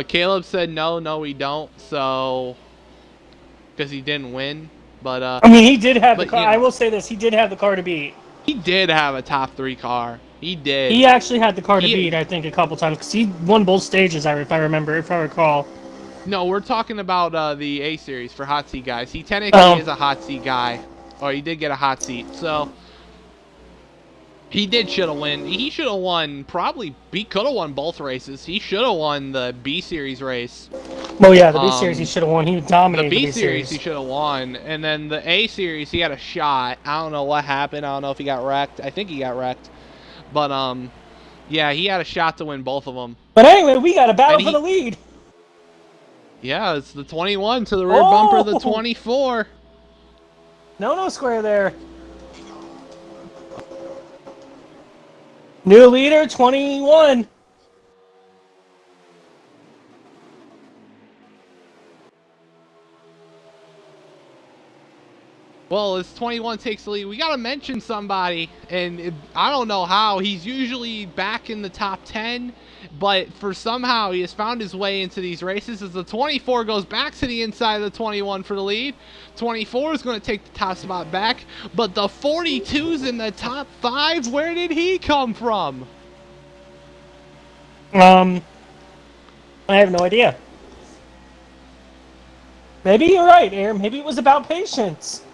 Caleb said no, we don't. So because he didn't win, but I mean, he did have the car. You know, I will say this: he did have the car to beat. He did have a top 3 car. He did. He actually had the car to beat, I think, a couple times because he won both stages. If I recall. No, we're talking about the A series for hot seat guys. He technically is a hot seat guy, or he did get a hot seat. So he should have won. He should have won. He could have won both races. He should have won the B series race. Well, yeah, the B series he should have won. He dominated the B series. He should have won, and then the A series he had a shot. I don't know what happened. I don't know if he got wrecked. I think he got wrecked, but yeah, he had a shot to win both of them. But anyway, we got a battle for the lead. Yeah, it's the 21 to the rear bumper of the 24. No square there. New leader, 21. Well, as 21 takes the lead, we got to mention somebody, and I don't know how. He's usually back in the top 10, but for somehow he has found his way into these races as the 24 goes back to the inside of the 21 for the lead. 24 is going to take the top spot back, but the 42's in the top 5. Where did he come from? I have no idea. Maybe you're right, Aaron. Maybe it was about patience.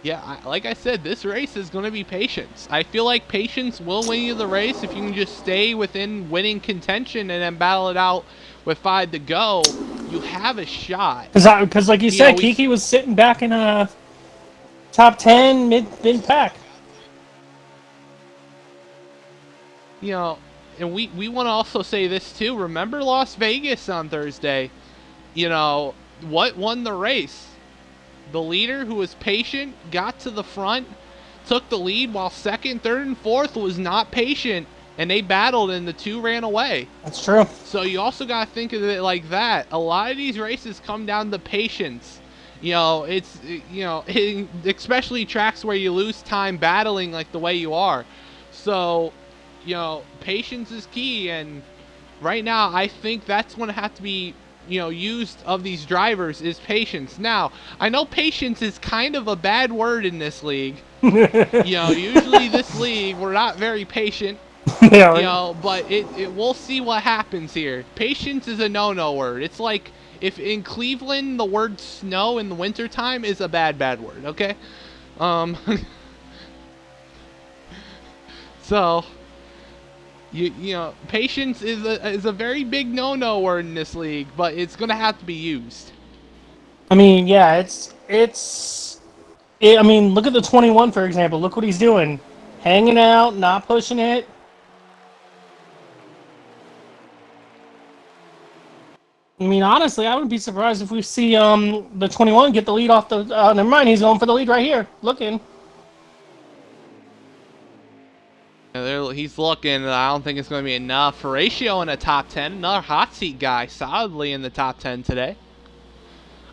Yeah, like I said, this race is going to be patience. I feel like patience will win you the race if you can just stay within winning contention and then battle it out with 5 to go. You have a shot. Because like you said, Kiki was sitting back in a top 10 mid pack. You know, and we want to also say this too. Remember Las Vegas on Thursday. You know, what won the race? The leader, who was patient, got to the front, took the lead, while second, third, and fourth was not patient, and they battled, and the two ran away. That's true. So you also got to think of it like that. A lot of these races come down to patience. It's, especially tracks where you lose time battling like the way you are. So, patience is key, and right now I think that's going to have to be, used of these drivers is patience. Now, I know patience is kind of a bad word in this league. Usually this league, we're not very patient. Yeah. But we'll see what happens here. Patience is a no-no word. It's like if in Cleveland the word snow in the wintertime is a bad word, okay? So patience is a very big no-no word in this league, but it's gonna have to be used. I mean, yeah, I mean, look at the 21, for example. Look what he's doing. Hanging out, not pushing it. I mean, honestly, I wouldn't be surprised if we see the 21 get the lead off the... never mind, he's going for the lead right here. Looking. He's looking. I don't think it's going to be enough. Horatio in the top 10. Another hot seat guy, solidly in the top 10 today.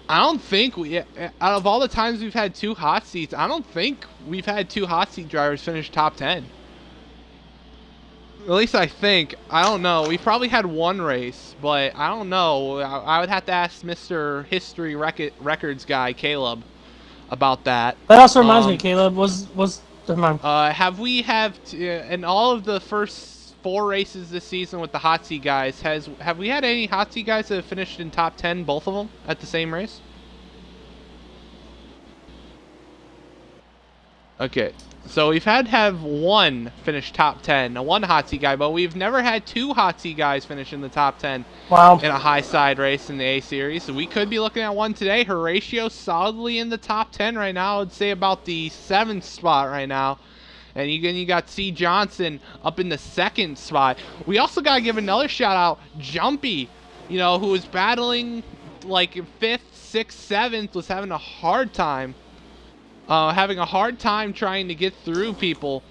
I don't think out of all the times we've had two hot seats, I don't think we've had two hot seat drivers finish top 10. At least I think. I don't know. We've probably had one race, but I don't know. I would have to ask Mr. History Records guy, Caleb, about that. That also reminds me, Caleb, have we in all of the first 4 races this season with the hot seat guys, have we had any hot seat guys that have finished in top 10, both of them, at the same race? Okay, so we've had to have one finish top 10, one hot seat guy, but we've never had 2 hot seat guys finish in the top 10 wow. in a high side race in the A series. So we could be looking at one today. Horatio solidly in the top 10 right now. I would say about the 7th spot right now. And you got C. Johnson up in the 2nd spot. We also got to give another shout out, Jumpy, who was battling like 5th, 6th, 7th, was having a hard time. Trying to get through people.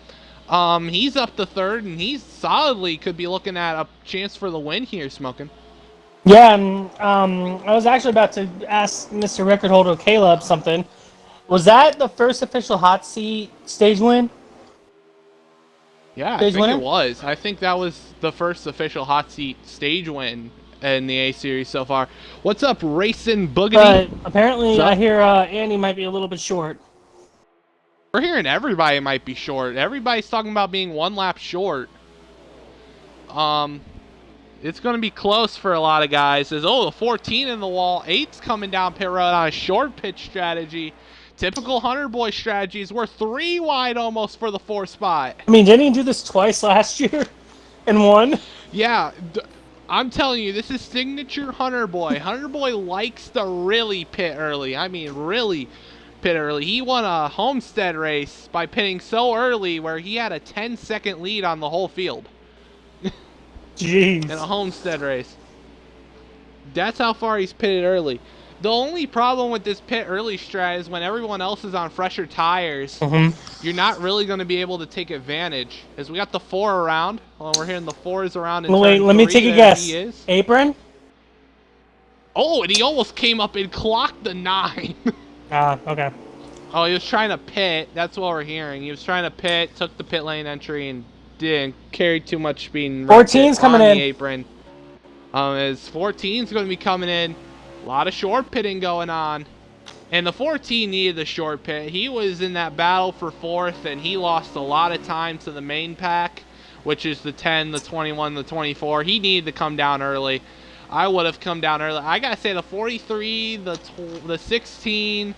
He's up to 3rd, and he's solidly could be looking at a chance for the win here, Smoking. Yeah, and I was actually about to ask Mr. Record Holder Caleb something. Was that the first official hot seat stage win? Yeah, I think it was. I think that was the first official hot seat stage win in the A series so far. What's up, Racing Boogity? But apparently, I hear Andy might be a little bit short. We're hearing everybody might be short. Everybody's talking about being 1 lap short. It's going to be close for a lot of guys. There's the 14 in the wall. 8's coming down pit road on a short pitch strategy. Typical Hunter Boy strategies. We're 3 wide almost for the 4th spot. I mean, didn't he do this twice last year and won? Yeah, I'm telling you, this is signature Hunter Boy. Hunter Boy likes to really pit early. I mean, really pit early. He won a Homestead race by pitting so early where he had a 10-second lead on the whole field. Jeez. In a Homestead race. That's how far he's pitted early. The only problem with this pit early strat is when everyone else is on fresher tires, you're not really going to be able to take advantage. As we got the 4 around. Well, we're hearing the 4s around in wait, let me take a guess. Apron? Oh, and he almost came up and clocked the 9. Okay. Oh, he was trying to pit. That's what we're hearing. He was trying to pit, took the pit lane entry, and didn't carry too much speed. 14's coming in. The apron. As 14's going to be coming in. A lot of short pitting going on. And the 14 needed the short pit. He was in that battle for 4th, and he lost a lot of time to the main pack, which is the 10, the 21, the 24. He needed to come down early. I would have come down early. I got to say the 43, the 16,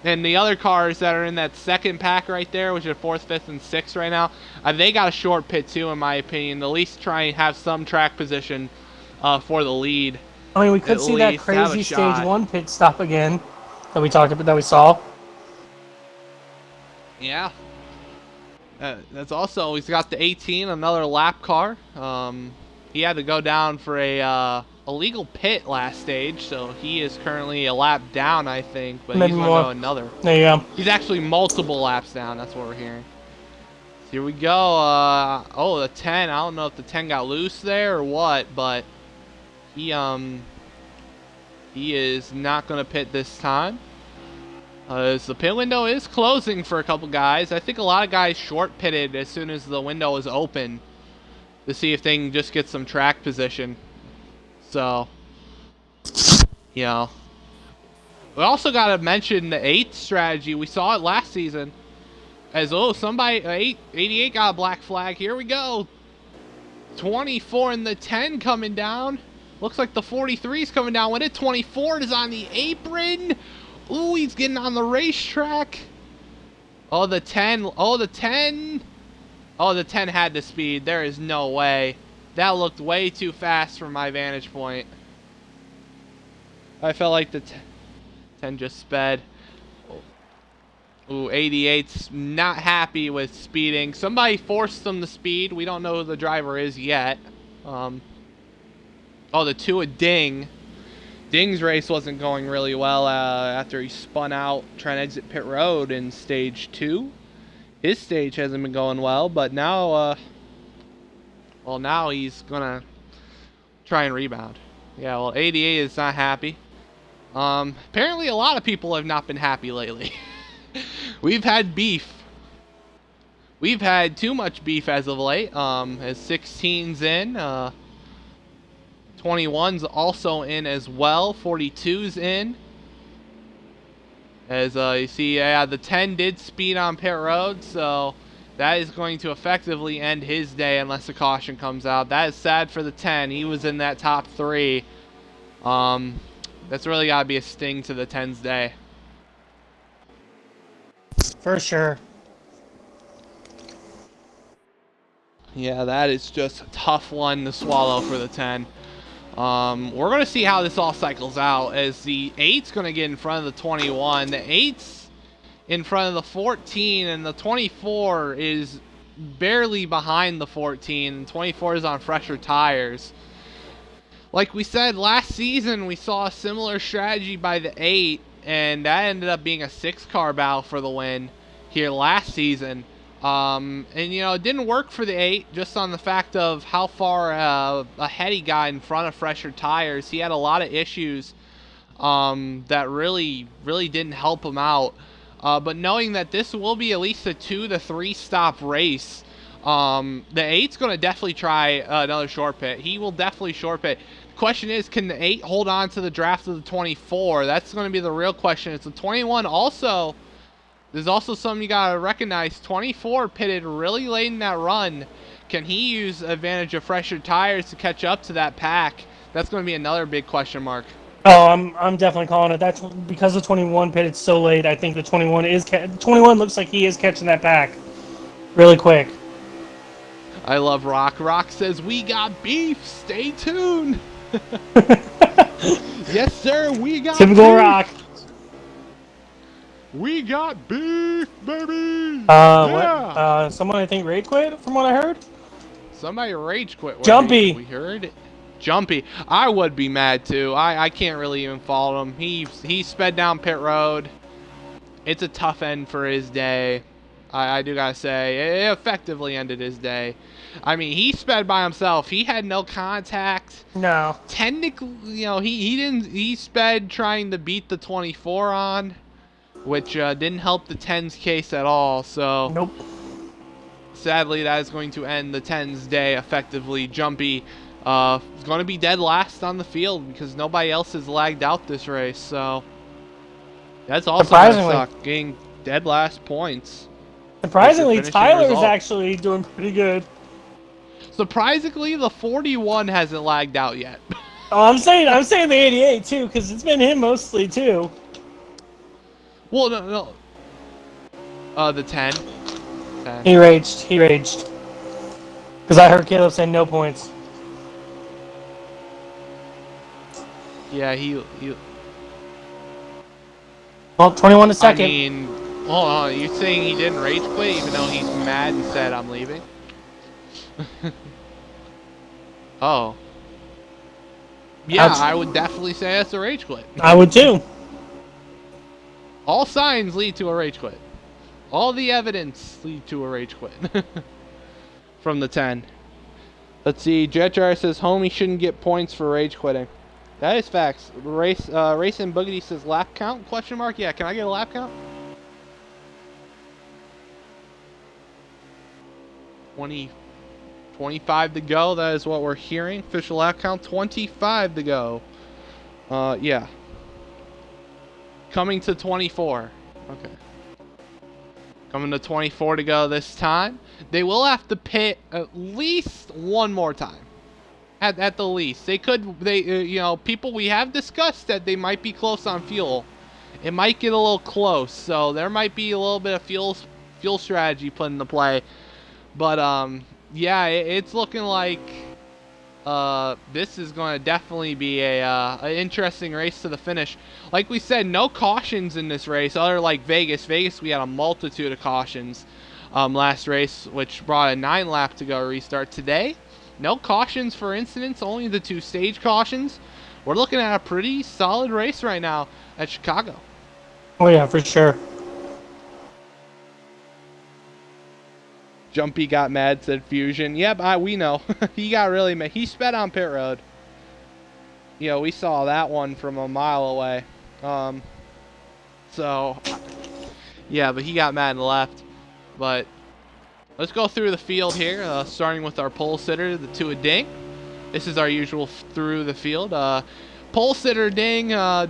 and the other cars that are in that 2nd pack right there, which are 4th, 5th, and 6th right now, they got a short pit too, in my opinion. At least try and have some track position for the lead. I mean, we could see that crazy stage 1 pit stop again that we talked about, that we saw. Yeah. That's also, he's got the 18, another lap car. He had to go down for a a legal pit last stage, so he is currently a lap down, I think, but Maybe he's more. going to go another. There you go. He's actually multiple laps down. That's what we're hearing. Here we go. Oh, the 10. I don't know if the 10 got loose there or what, but he is not going to pit this time. As the pit window is closing for a couple guys. I think a lot of guys short pitted as soon as the window was open to see if they can just get some track position. So, you know. We also got to mention the 8 strategy. We saw it last season. As, somebody, 88 got a black flag. Here we go. 24 and the 10 coming down. Looks like the 43 is coming down with it. 24 is on the apron. Ooh, he's getting on the racetrack. Oh, the 10. Oh, the 10. Oh, the 10 had the speed. There is no way. That looked way too fast from my vantage point. I felt like the 10 just sped. Ooh, 88's not happy with speeding. Somebody forced them to speed. We don't know who the driver is yet. Oh, the 2 of Ding. Ding's race wasn't going really well after he spun out trying to exit pit road in stage 2. His stage hasn't been going well, but now, now he's gonna try and rebound. Yeah, well, 88 is not happy. Apparently a lot of people have not been happy lately. We've had beef. We've had too much beef as of late. As 16's in, 21's also in as well. 42's in. As you see, yeah, the 10 did speed on pit road, so that is going to effectively end his day unless a caution comes out. That is sad for the 10. He was in that top 3. That's really got to be a sting to the 10's day. For sure. Yeah, that is just a tough one to swallow for the 10. We're going to see how this all cycles out as the 8's going to get in front of the 21. The 8's in front of the 14, and the 24 is barely behind the 14. And 24 is on fresher tires. Like we said, last season we saw a similar strategy by the 8, and that ended up being a 6-car battle for the win here last season. And, you know, it didn't work for the 8 just on the fact of how far ahead he got in front of fresher tires. He had a lot of issues that really didn't help him out. But knowing that this will be at least a 2 to 3 stop race, the 8's going to definitely try another short pit. He will definitely short pit. The question is, can the 8 hold on to the draft of the 24? That's going to be the real question. It's the 21 also. There's also something you got to recognize. 24 pitted really late in that run. Can he use advantage of fresher tires to catch up to that pack? That's going to be another big question mark. Oh, I'm definitely calling it. That's because the 21 pitted so late. I think the 21 looks like he is catching that pack really quick. I love Rock. Rock says, we got beef. Stay tuned. Yes, sir. We got Typical beef. Rock. We got beef, baby. Yeah. What? Someone I think rage quit from what I heard. Somebody rage quit. Jumpy. We heard it. Jumpy. I would be mad too. I can't really even follow him. He sped down pit road. It's a tough end for his day. I do gotta say, it effectively ended his day. I mean, he sped by himself. He had no contact. No. Technically, you know, he sped trying to beat the 24 on, which didn't help the 10's case at all. So Nope. Sadly, that is going to end the 10's day effectively. Jumpy is going to be dead last on the field because nobody else has lagged out this race. So that's also going to suck, getting dead last points. Surprisingly, Tyler's actually doing pretty good. Surprisingly, the 41 hasn't lagged out yet. Oh, I'm saying the 88 too, because it's been him mostly too. Well, no. The 10. He raged. Because I heard Caleb say no points. Yeah, he. Well, 21 to second. I mean, hold on. You're saying he didn't rage quit even though he's mad and said, I'm leaving? Oh. Yeah, I would definitely say that's a rage quit. I would too. All signs lead to a rage quit. All the evidence lead to a rage quit. From the 10. Let's see. Jetjar says homie shouldn't get points for rage quitting. That is facts. Race and Boogity says lap count? Question mark. Yeah, can I get a lap count? 25 to go. That is what we're hearing. Official lap count. 25 to go. Yeah. Coming to 24. Okay. Coming to 24 to go this time. They will have to pit at least one more time. At the least. People, we have discussed that they might be close on fuel. It might get a little close. So there might be a little bit of fuel strategy put into play. But, yeah, it's looking like this is going to definitely be an interesting race to the finish. Like we said, no cautions in this race. Other like Vegas. Vegas, we had a multitude of cautions last race, which brought a 9-lap to go restart. Today, no cautions for incidents, only the 2 stage cautions. We're looking at a pretty solid race right now at Chicago. Oh, yeah, for sure. Jumpy got mad, said Fusion. Yep, we know. He got really mad. He sped on pit road. We saw that one from a mile away. Yeah, but he got mad and left. But let's go through the field here, starting with our pole sitter, the Tua Ding. This is our usual through the field. Pole sitter Ding, has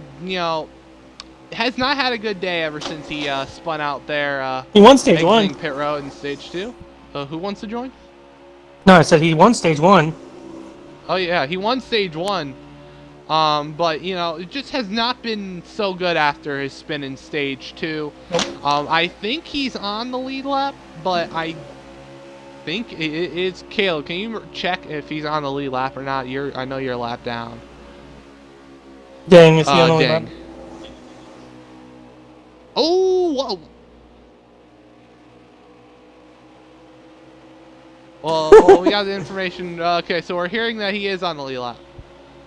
not had a good day ever since he spun out there. He won stage 1. Pit road in stage 2. Who wants to join? No, I said he won stage 1. Oh yeah, he won stage 1. But it just has not been so good after his spin in stage 2. I think he's on the lead lap, but I think it's Caleb. Can you check if he's on the lead lap or not? I know you're a lap down. Dang, is he on the lead lap? Oh, whoa. Well, we got the information. Okay, so we're hearing that he is on the lead lap.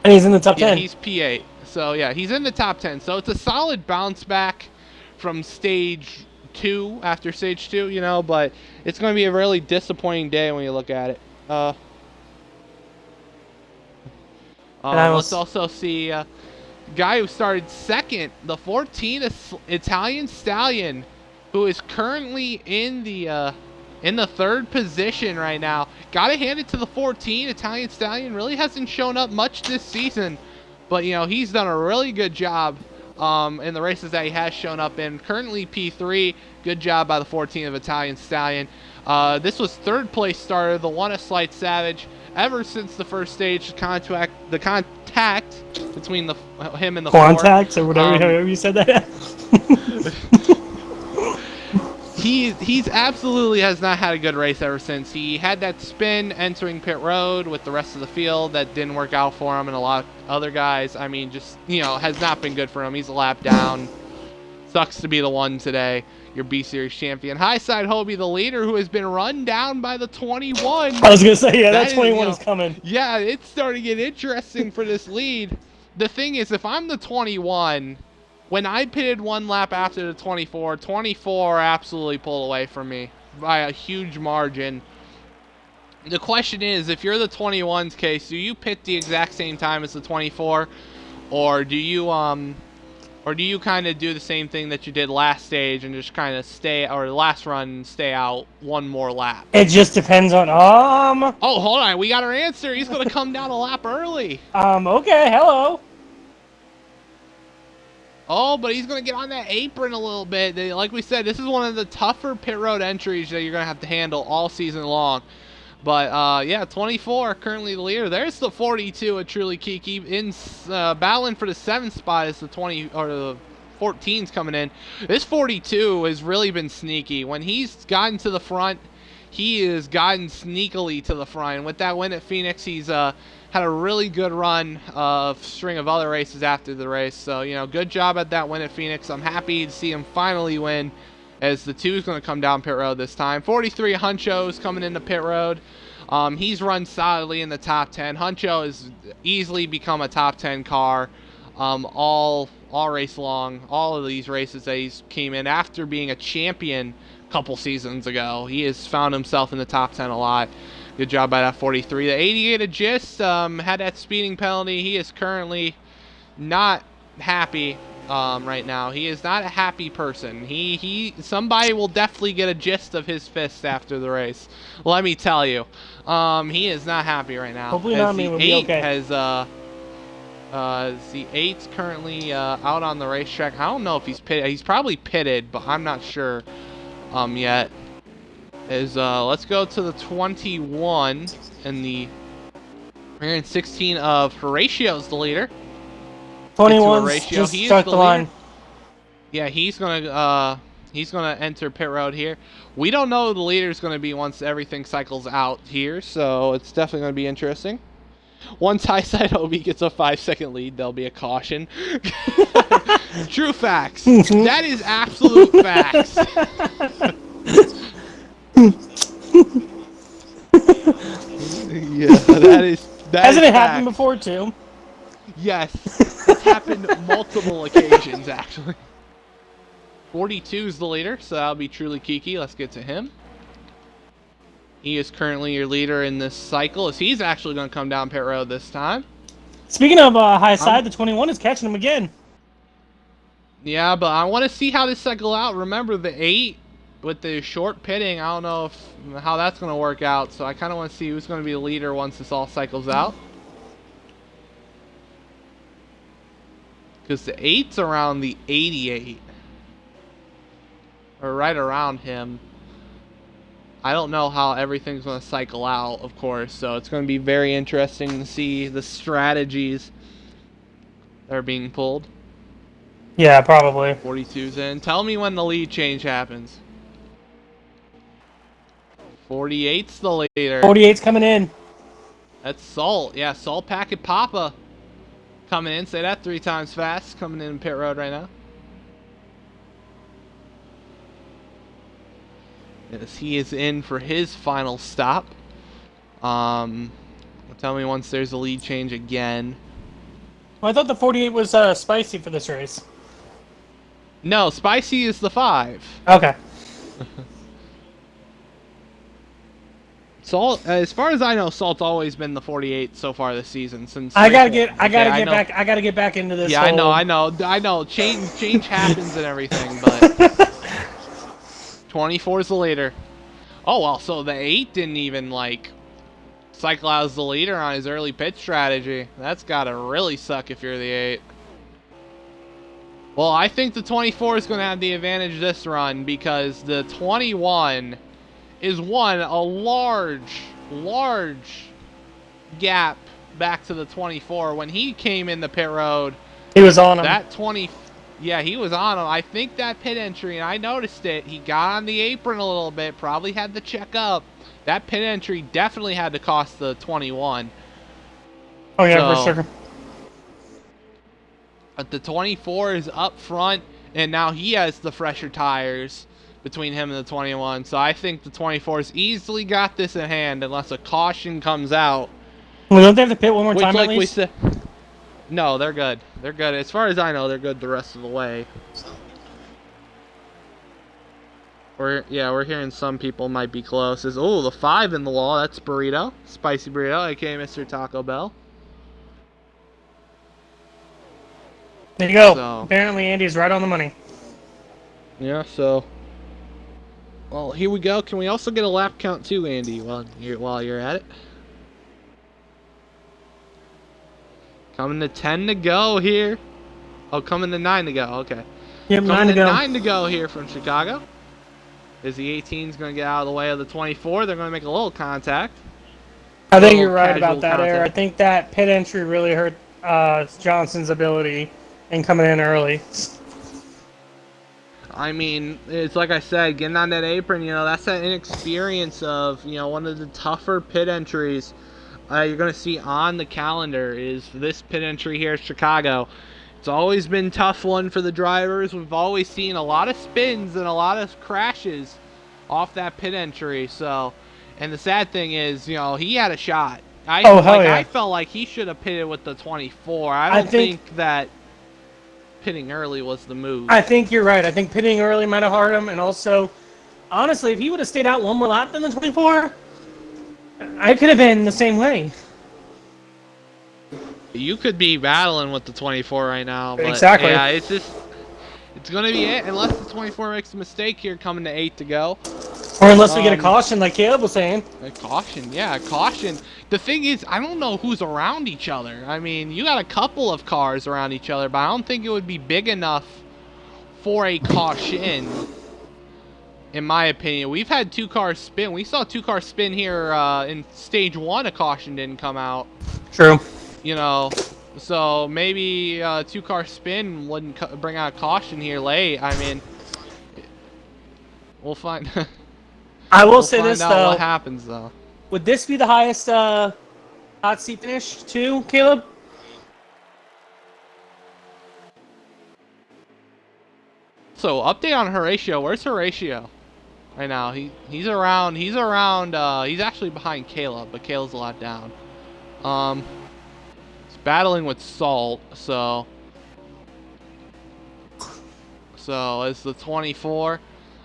And he's in the top 10. Yeah, he's P8. So, yeah, he's in the top 10. So, it's a solid bounce back from stage 2, after stage 2, but it's going to be a really disappointing day when you look at it. Let's also see a guy who started second, the 14 Italian Stallion, who is currently in the 3rd position right now. Gotta hand it to the 14 Italian Stallion. Really hasn't shown up much this season, but he's done a really good job in the races that he has shown up in. Currently P3. Good job by the 14 of Italian Stallion. This was 3rd place starter, the one a slight savage. Ever since the first stage, the contact between him and the Contacts or whatever however you said that. He's absolutely has not had a good race ever since. He had that spin entering pit road with the rest of the field that didn't work out for him, and a lot of other guys. I mean, just has not been good for him. He's a lap down. Sucks to be the one today. Your B Series champion. Highside Hobie, the leader, who has been run down by the 21. I was gonna say, yeah, that 21 is coming. Yeah, it's starting to get interesting for this lead. The thing is, if I'm the 21. When I pitted one lap after the 24 absolutely pulled away from me by a huge margin. The question is, if you're the 21's case, do you pit the exact same time as the 24, or do you kind of do the same thing that you did last stage and just kind of last run, stay out one more lap? It just depends on Oh, hold on, we got our answer. He's gonna come down a lap early. Okay, hello. Oh, but he's going to get on that apron a little bit. Like we said, this is one of the tougher pit road entries that you're going to have to handle all season long. But, yeah, 24, currently the leader. There's the 42 at Truly Kiki. Battling for the 7th spot is the 14's coming in. This 42 has really been sneaky. When he's gotten to the front, he has gotten sneakily to the front. And with that win at Phoenix, he's had a really good run of string of other races after the race. So, good job at that win at Phoenix. I'm happy to see him finally win, as the 2 is going to come down pit road this time. 43 Hunchos coming into pit road. He's run solidly in the top 10. Huncho has easily become a top 10 car all race long. All of these races that he's came in after being a champion a couple seasons ago. He has found himself in the top 10 a lot. Good job by that 43. The 88 of Gist had that speeding penalty. He is currently not happy right now. He is not a happy person. Somebody will definitely get a gist of his fist after the race. Let me tell you. He is not happy right now. Hopefully not me. We'll be okay. The 8's currently out on the racetrack. I don't know if he's pitted. He's probably pitted, but I'm not sure yet. Let's go to the 21 and the 16 of Horatio's the leader. 21's just stuck the line. Yeah, he's gonna enter pit road here. We don't know who the leader is gonna be once everything cycles out here, so it's definitely gonna be interesting. Once Highside Hobie gets a 5-second lead, there'll be a caution. True facts. That is absolute facts. Yeah, that is. Hasn't it happened before too? Yes, it's happened multiple occasions actually. 42 is the leader, so that'll be Truly Kiki. Let's get to him. He is currently your leader in this cycle, as he's actually going to come down pit road this time. Speaking of high side, the 21 is catching him again. Yeah, but I want to see how this cycle out. Remember, the 8 with the short pitting, I don't know how that's going to work out, so I kind of want to see who's going to be the leader once this all cycles out. Because the 8's around the 88. Or right around him. I don't know how everything's going to cycle out, of course, so it's going to be very interesting to see the strategies that are being pulled. Yeah, probably. 42's in. Tell me when the lead change happens. 48's the leader. 48's coming in. That's Salt. Yeah, Salt Packet Papa coming in. Say that 3 times fast. Coming in pit road right now. Yes, he is in for his final stop. Tell me once there's a lead change again. Well, I thought the 48 was Spicy for this race. No, Spicy is the 5. Okay. Salt, as far as I know, Salt's always been the 48 so far this seseason. Since I gotta get back into this. Yeah, I know. Change happens and everything, but 24 is the leader. Oh well, so the 8 didn't even cycle out as the leader on his early pitch strategy. That's gotta really suck if you're the 8. Well, I think the 24 is gonna have the advantage this run because the 21 is a large gap back to the 24. When he came in the pit road, he was on him. Yeah, he was on him. I think that pit entry, and I noticed it, he got on the apron a little bit, probably had to check up. That pit entry definitely had to cost the 21. Oh, yeah, for sure. But the 24 is up front, and now he has the fresher tires between him and the 21. So I think the 24's easily got this in hand unless a caution comes out. Well, don't they have to pit one more time at least? No, they're good. They're good. As far as I know, they're good the rest of the way. We're hearing some people might be close. The 5 in the wall. That's Burrito. Spicy Burrito, aka Mr. Taco Bell. There you go. So, apparently Andy's right on the money. Yeah, so... Well, here we go. Can we also get a lap count too, Andy, while you're at it? Coming to 10 to go here. Oh, coming to 9 to go. Okay. Yep, coming to 9 to go here from Chicago. Is the 18's going to get out of the way of the 24? They're going to make a little contact. I think you're right about that, Air. I think that pit entry really hurt Johnson's ability in coming in early. I mean, it's like I said, getting on that apron, that's that inexperience of, one of the tougher pit entries you're going to see on the calendar is this pit entry here at Chicago. It's always been a tough one for the drivers. We've always seen a lot of spins and a lot of crashes off that pit entry. So And the sad thing is, you know, he had a shot. I felt like he should have pitted with the 24. I don't think that pitting early was the move. I think you're right. I think pitting early might have hurt him, and also, honestly, if he would have stayed out one more lap than the 24, I could have been the same way. You could be battling with the 24 right now. But exactly. Yeah, it's going to be it unless the 24 makes a mistake here coming to 8 to go. Or unless we get a caution, like Caleb was saying. A caution, yeah, a caution. The thing is, I don't know who's around each other. I mean, you got a couple of cars around each other, but I don't think it would be big enough for a caution, in my opinion. We've had 2 cars spin. We saw 2 cars spin here in stage 1. A caution didn't come out. True. You know, so maybe 2-car spin wouldn't bring out a caution here late. I mean, we'll find. I will say this, though. What happens, though? Would this be the highest hot seat finish, too, Caleb? So, update on Horatio. Where's Horatio right now? He's around. He's actually behind Caleb, but Caleb's a lot down. He's battling with Salt, so it's the 24.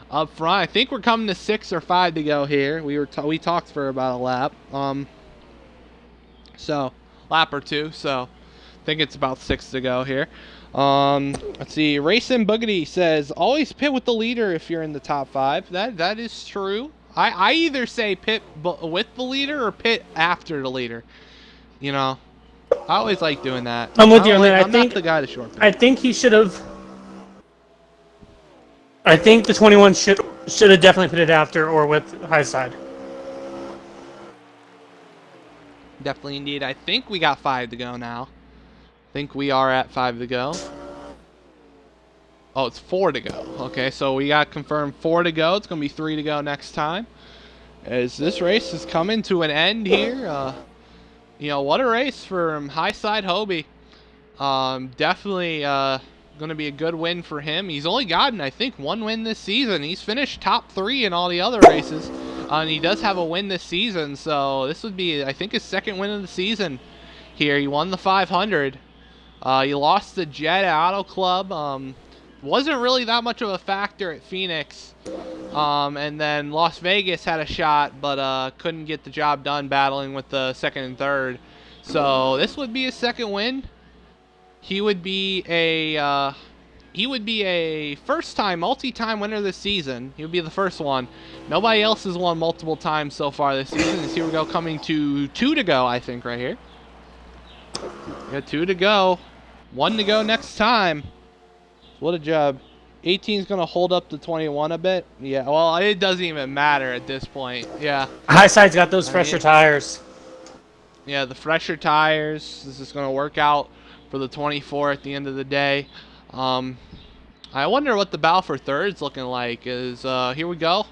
Up front, I think we're coming to 6 or 5 to go here. We talked for about a lap, so lap or 2. So I think it's about 6 to go here. Let's see. Racing Boogity says always pit with the leader if you're in the top 5. That is true. I either say pit with the leader or pit after the leader. You know, I always like doing that. I'm with you on that. I'm not the guy to short pit. I think he should have. I think the 21 should have definitely put it after or with high side. Definitely indeed. I think we got 5 to go now. I think we are at 5 to go. Oh, it's 4 to go. Okay, so we got confirmed 4 to go. It's going to be 3 to go next time. As this race is coming to an end here. You know, what a race from High Side Hobie. Definitely going to be a good win for him. He's only gotten, I think, 1 win this season. He's finished top 3 in all the other races. And he does have a win this season. So this would be, I think, his 2nd win of the season here. He won the 500. He lost the Jet at Auto Club. Wasn't really that much of a factor at Phoenix. And then Las Vegas had a shot, but couldn't get the job done battling with the 2nd and 3rd. So this would be his 2nd win. He would be a first-time, multi-time winner this season. He would be the first one. Nobody else has won multiple times so far this season. As here we go, coming to 2 to go, I think, right here. We got 2 to go. 1 to go next time. What a job. 18's going to hold up the 21 a bit. Yeah, well, it doesn't even matter at this point. Yeah. High side's got those fresher tires. Yeah, the fresher tires. This is going to work out for the 24 at the end of the day. I wonder what the battle for 3rd's looking like. Here we go.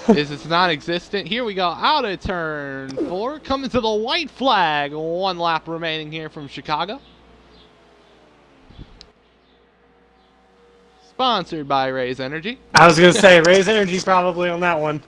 It's non-existent. Here we go. Out of turn 4. Coming to the white flag. 1 lap remaining here from Chicago. Sponsored by Raise Energy. I was going to say, Raise Energy probably on that one.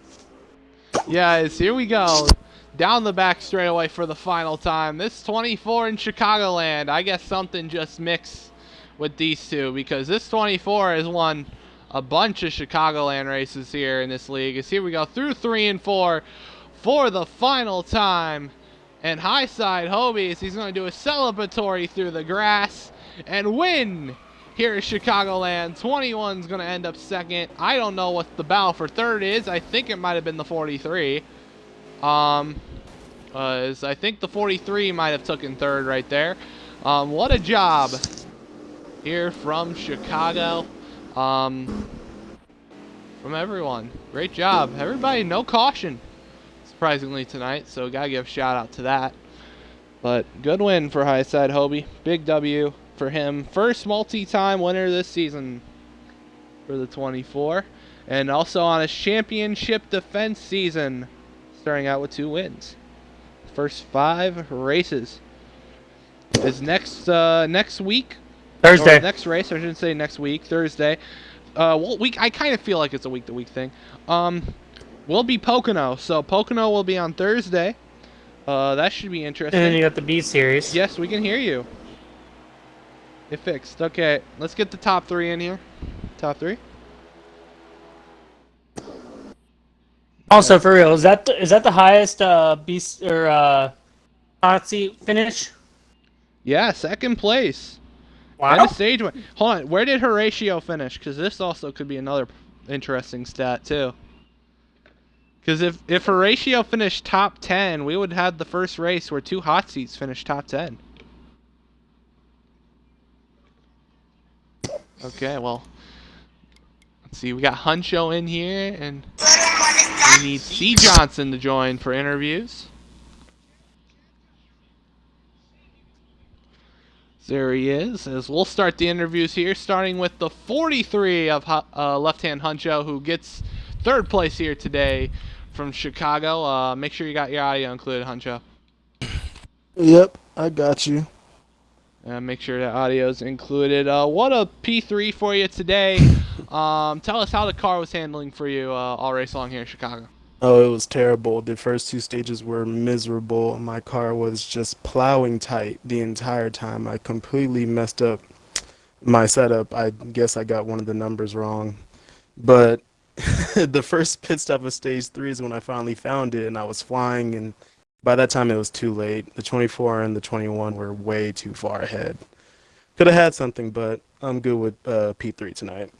Yeah, here we go. Down the back straightaway for the final time. This 24 in Chicagoland. I guess something just mixed with these two because this 24 has won a bunch of Chicagoland races here in this league. As here we go through 3 and 4 for the final time. And High Side Hobie, he's going to do a celebratory through the grass and win here at Chicagoland. 21's going to end up 2nd. I don't know what the battle for 3rd is. I think it might have been the 43. I think the 43 might have taken 3rd right there. What a job here from Chicago. From everyone. Great job. Everybody, no caution, surprisingly, tonight. So, got to give a shout out to that. But, good win for High Side Hobie. Big W for him. First multi-time winner this season for the 24. And also on his championship defense season, starting out with 2 wins. First 5 races. Is next week. Thursday. Next race, I shouldn't say next week. Thursday. I kind of feel like it's a week-to-week thing. will be Pocono. So Pocono will be on Thursday. That should be interesting. And then you got the B series. Yes, we can hear you. It fixed. Okay, let's get the top 3 in here. Top 3. Also, for real, is that the highest B or hot seat finish? Yeah, second place. Wow. And a stage win. Hold on, where did Horatio finish? Because this also could be another interesting stat too. Because if Horatio finished top 10, we would have the first race where 2 hot seats finished top 10. Okay, well, let's see. We got Huncho in here, and we need C. Johnson to join for interviews. There he is. As we'll start the interviews here, starting with the 43 of left-hand Huncho, who gets 3rd place here today from Chicago. Make sure you got your audio included, Huncho. Yep, I got you. Make sure that audio is included. What a P3 for you today. Tell us how the car was handling for you all race long here in Chicago. Oh, it was terrible. The first 2 stages were miserable. My car was just plowing tight the entire time. I completely messed up my setup. I guess I got one of the numbers wrong. But the first pit stop of stage 3 is when I finally found it, and I was flying, and by that time it was too late. The 24 and the 21 were way too far ahead. Could have had something, but I'm good with P3 tonight.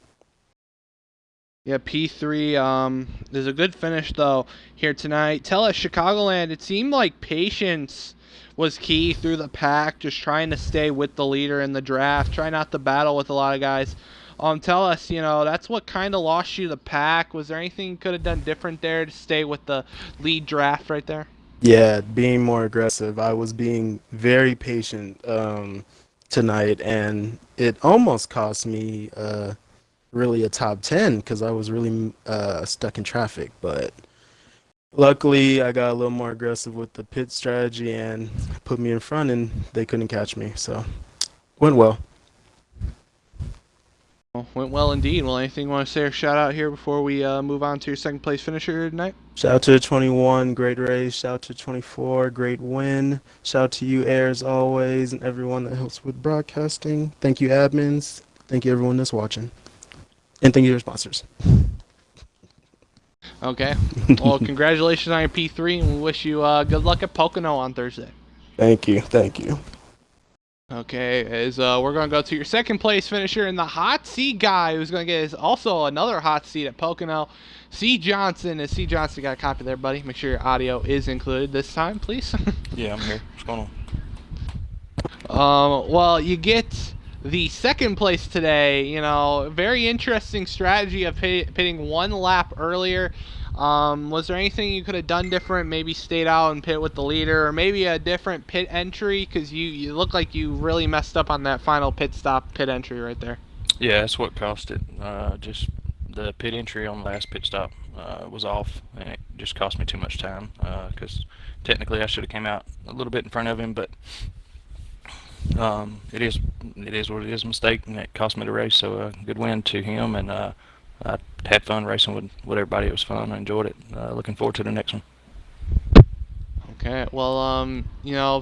Yeah, P3 is a good finish, though, here tonight. Tell us, Chicagoland, it seemed like patience was key through the pack, just trying to stay with the leader in the draft, try not to battle with a lot of guys. Tell us, that's what kind of lost you the pack. Was there anything you could have done different there to stay with the lead draft right there? Yeah, being more aggressive. I was being very patient tonight, and it almost cost me really a top 10 because I was really stuck in traffic. But luckily, I got a little more aggressive with the pit strategy and put me in front, and they couldn't catch me. So went well. Well, went well indeed. Well, anything you want to say or shout out here before we move on to your 2nd place finisher tonight? Shout out to 21, great race. Shout out to 24, great win. Shout out to you, Air, as always, and everyone that helps with broadcasting. Thank you, admins. Thank you, everyone that's watching. And thank you to your sponsors. Okay. Well, congratulations on your P3, and we wish you good luck at Pocono on Thursday. Thank you. Thank you. Okay, as we're going to go to your 2nd place finisher and the hot seat guy who's going to get also another hot seat at Pocono, C. Johnson. As C. Johnson, got a copy there, buddy. Make sure your audio is included this time, please. Yeah, I'm here. What's going Well, you get the 2nd place today. Very interesting strategy of pitting 1 lap earlier. Was there anything you could have done different? Maybe stayed out and pit with the leader, or maybe a different pit entry? Because you look like you really messed up on that final pit stop pit entry right there. Yeah, that's what cost it. Just the pit entry on the last pit stop was off, and it just cost me too much time. Because technically I should have came out a little bit in front of him, but it is what it is. A mistake, and it cost me the race. So good win to him, and I had fun racing with everybody. It was fun. I enjoyed it. Looking forward to the next one. Okay, well,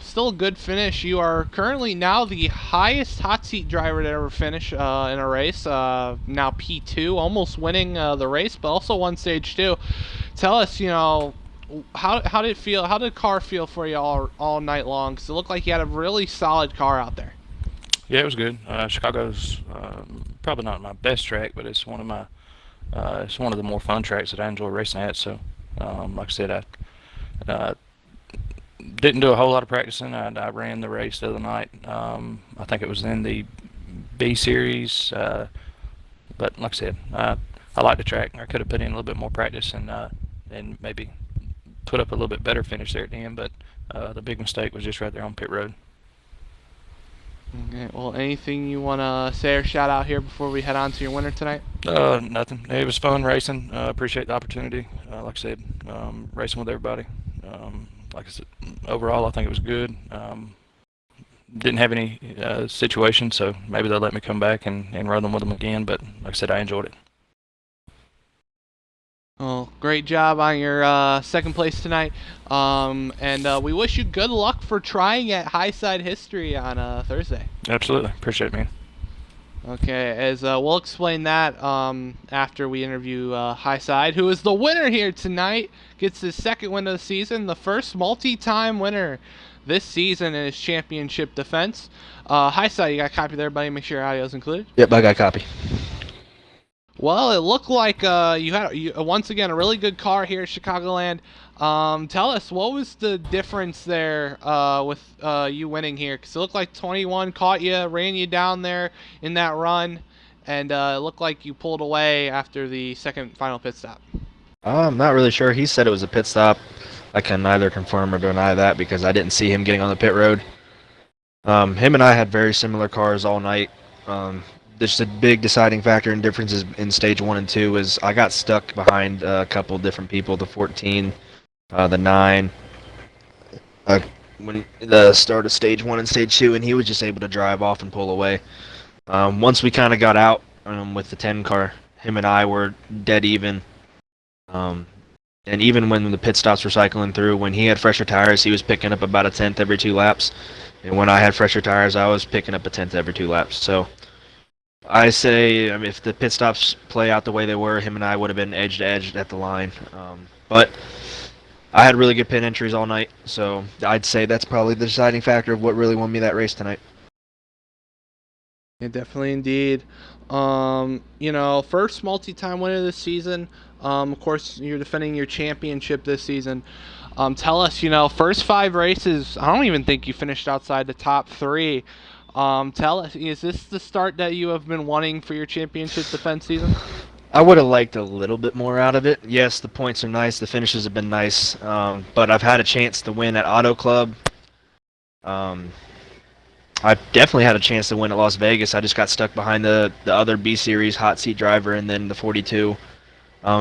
still a good finish. You are currently now the highest hot seat driver to ever finish in a race. Now P2, almost winning the race, but also won stage 2. Tell us, how did it feel? How did the car feel for you all night long? Because it looked like you had a really solid car out there. Yeah, it was good. Chicago's probably not my best track, but it's one of the more fun tracks that I enjoy racing at. So, like I said, I didn't do a whole lot of practicing. I ran the race the other night. I think it was in the B series, but like I said, I like the track. I could have put in a little bit more practice and maybe put up a little bit better finish there at the end. But the big mistake was just right there on pit road. Okay, well, anything you want to say or shout out here before we head on to your winner tonight? Nothing. It was fun racing. Appreciate the opportunity. Like I said, racing with everybody. Like I said, overall, I think it was good. Didn't have any situations, so maybe they'll let me come back and run them with them again. But like I said, I enjoyed it. Well, great job on your second place tonight. And we wish you good luck for trying at High Side History on Thursday. Absolutely. Appreciate it, man. Okay, as we'll explain that after we interview High Side, who is the winner here tonight, gets his second win of the season, the first multi-time winner this season in his championship defense. High Side, you got a copy there, buddy? Make sure your audio's included. Yep, I got a copy. Well, it looked like you had once again a really good car here at Chicagoland. Tell us, what was the difference there with you winning here? Because it looked like 21 caught you, ran you down there in that run, and it looked like you pulled away after the second final pit stop. I'm not really sure. He said it was a pit stop. I can neither confirm or deny that because I didn't see him getting on the pit road. Him and I had very similar cars all night. Just a big deciding factor and differences in stage 1 and 2 is I got stuck behind a couple different people, the 14, the 9, when the start of stage 1 and stage 2, and he was just able to drive off and pull away. Once we kind of got out with the 10 car, him and I were dead even. And even when the pit stops were cycling through, when he had fresher tires, he was picking up about a tenth every 2 laps. And when I had fresher tires, I was picking up a tenth every 2 laps. So I say, if the pit stops play out the way they were, him and I would have been edge to edge at the line. But I had really good pit entries all night, so I'd say that's probably the deciding factor of what really won me that race tonight. Yeah, definitely, indeed. First multi-time winner this season. Of course, you're defending your championship this season. Tell us, first 5 races, I don't even think you finished outside the top 3. Tell us, is this the start that you have been wanting for your championship defense season? I would have liked a little bit more out of it. Yes, the points are nice, the finishes have been nice, but I've had a chance to win at Auto Club. I definitely had a chance to win at Las Vegas. I just got stuck behind the other B-Series hot seat driver and then the 42.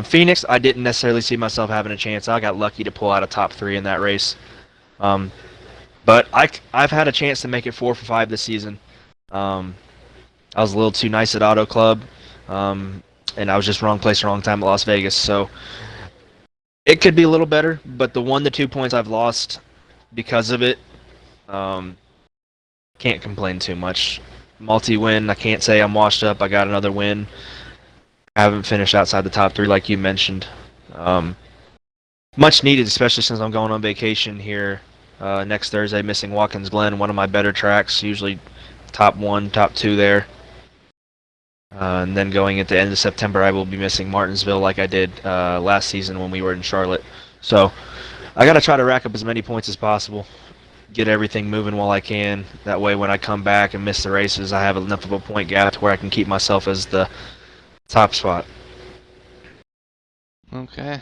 Phoenix, I didn't necessarily see myself having a chance. I got lucky to pull out a top 3 in that race. But I've had a chance to make it 4 for 5 this season. I was a little too nice at Auto Club, and I was just wrong place, wrong time at Las Vegas. So it could be a little better, but the 1 to 2 points I've lost because of it, can't complain too much. Multi-win, I can't say I'm washed up. I got another win. I haven't finished outside the top 3 like you mentioned. Much needed, especially since I'm going on vacation here next Thursday, missing Watkins Glen, one of my better tracks, usually top 1, top 2 there. And then going at the end of September, I will be missing Martinsville like I did last season when we were in Charlotte. So I got to try to rack up as many points as possible, get everything moving while I can. That way when I come back and miss the races, I have enough of a point gap to where I can keep myself as the top spot. Okay.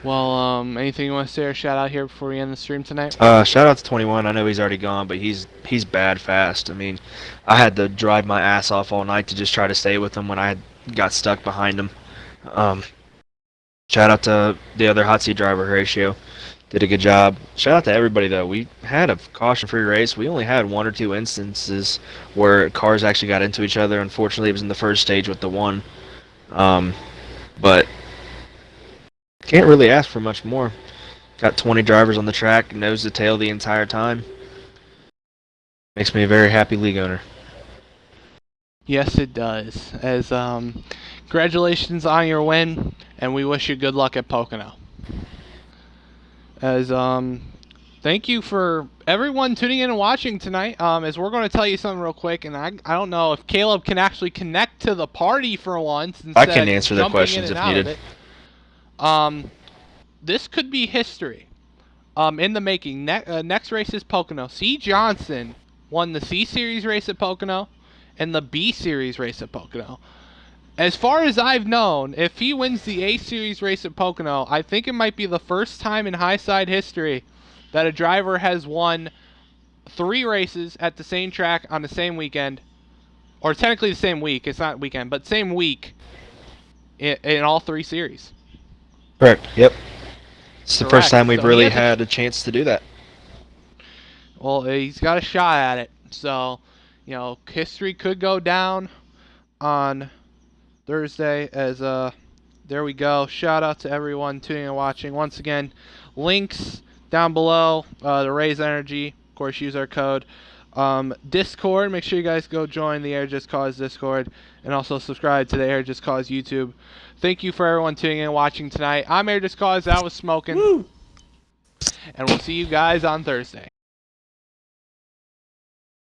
Well, anything you want to say or shout out here before we end the stream tonight? Shout out to 21. I know he's already gone, but he's bad fast. I mean, I had to drive my ass off all night to just try to stay with him when I got stuck behind him. Shout out to the other hot seat driver, Horatio. Did a good job. Shout out to everybody, though. We had a caution-free race. We only had 1 or 2 instances where cars actually got into each other. Unfortunately, it was in the first stage with the 1. But can't really ask for much more. Got 20 drivers on the track, nose to tail the entire time. Makes me a very happy league owner. Yes, it does. As congratulations on your win, and we wish you good luck at Pocono. As thank you for everyone tuning in and watching tonight. As we're going to tell you something real quick, and I don't know if Caleb can actually connect to the party for once. I can answer the questions if needed. This could be history. In the making. Next race is Pocono. C. Johnson won the C Series race at Pocono and the B Series race at Pocono. As far as I've known, if he wins the A Series race at Pocono, I think it might be the first time in high side history that a driver has won 3 races at the same track on the same weekend. Or technically the same week. It's not weekend, but same week in all 3 series. Correct. Yep. It's the Correct. first time we've So really had a chance to do that. Well, he's got a shot at it. So, history could go down on Thursday as there we go. Shout out to everyone tuning and watching. Once again, links down below. The Raise Energy, of course, use our code. Discord, make sure you guys go join the Air Just Cause Discord, and also subscribe to the Air Just Cause YouTube. Thank you for everyone tuning in and watching tonight. I'm Air Just Cause. That was Smoking. Woo! And we'll see you guys on Thursday.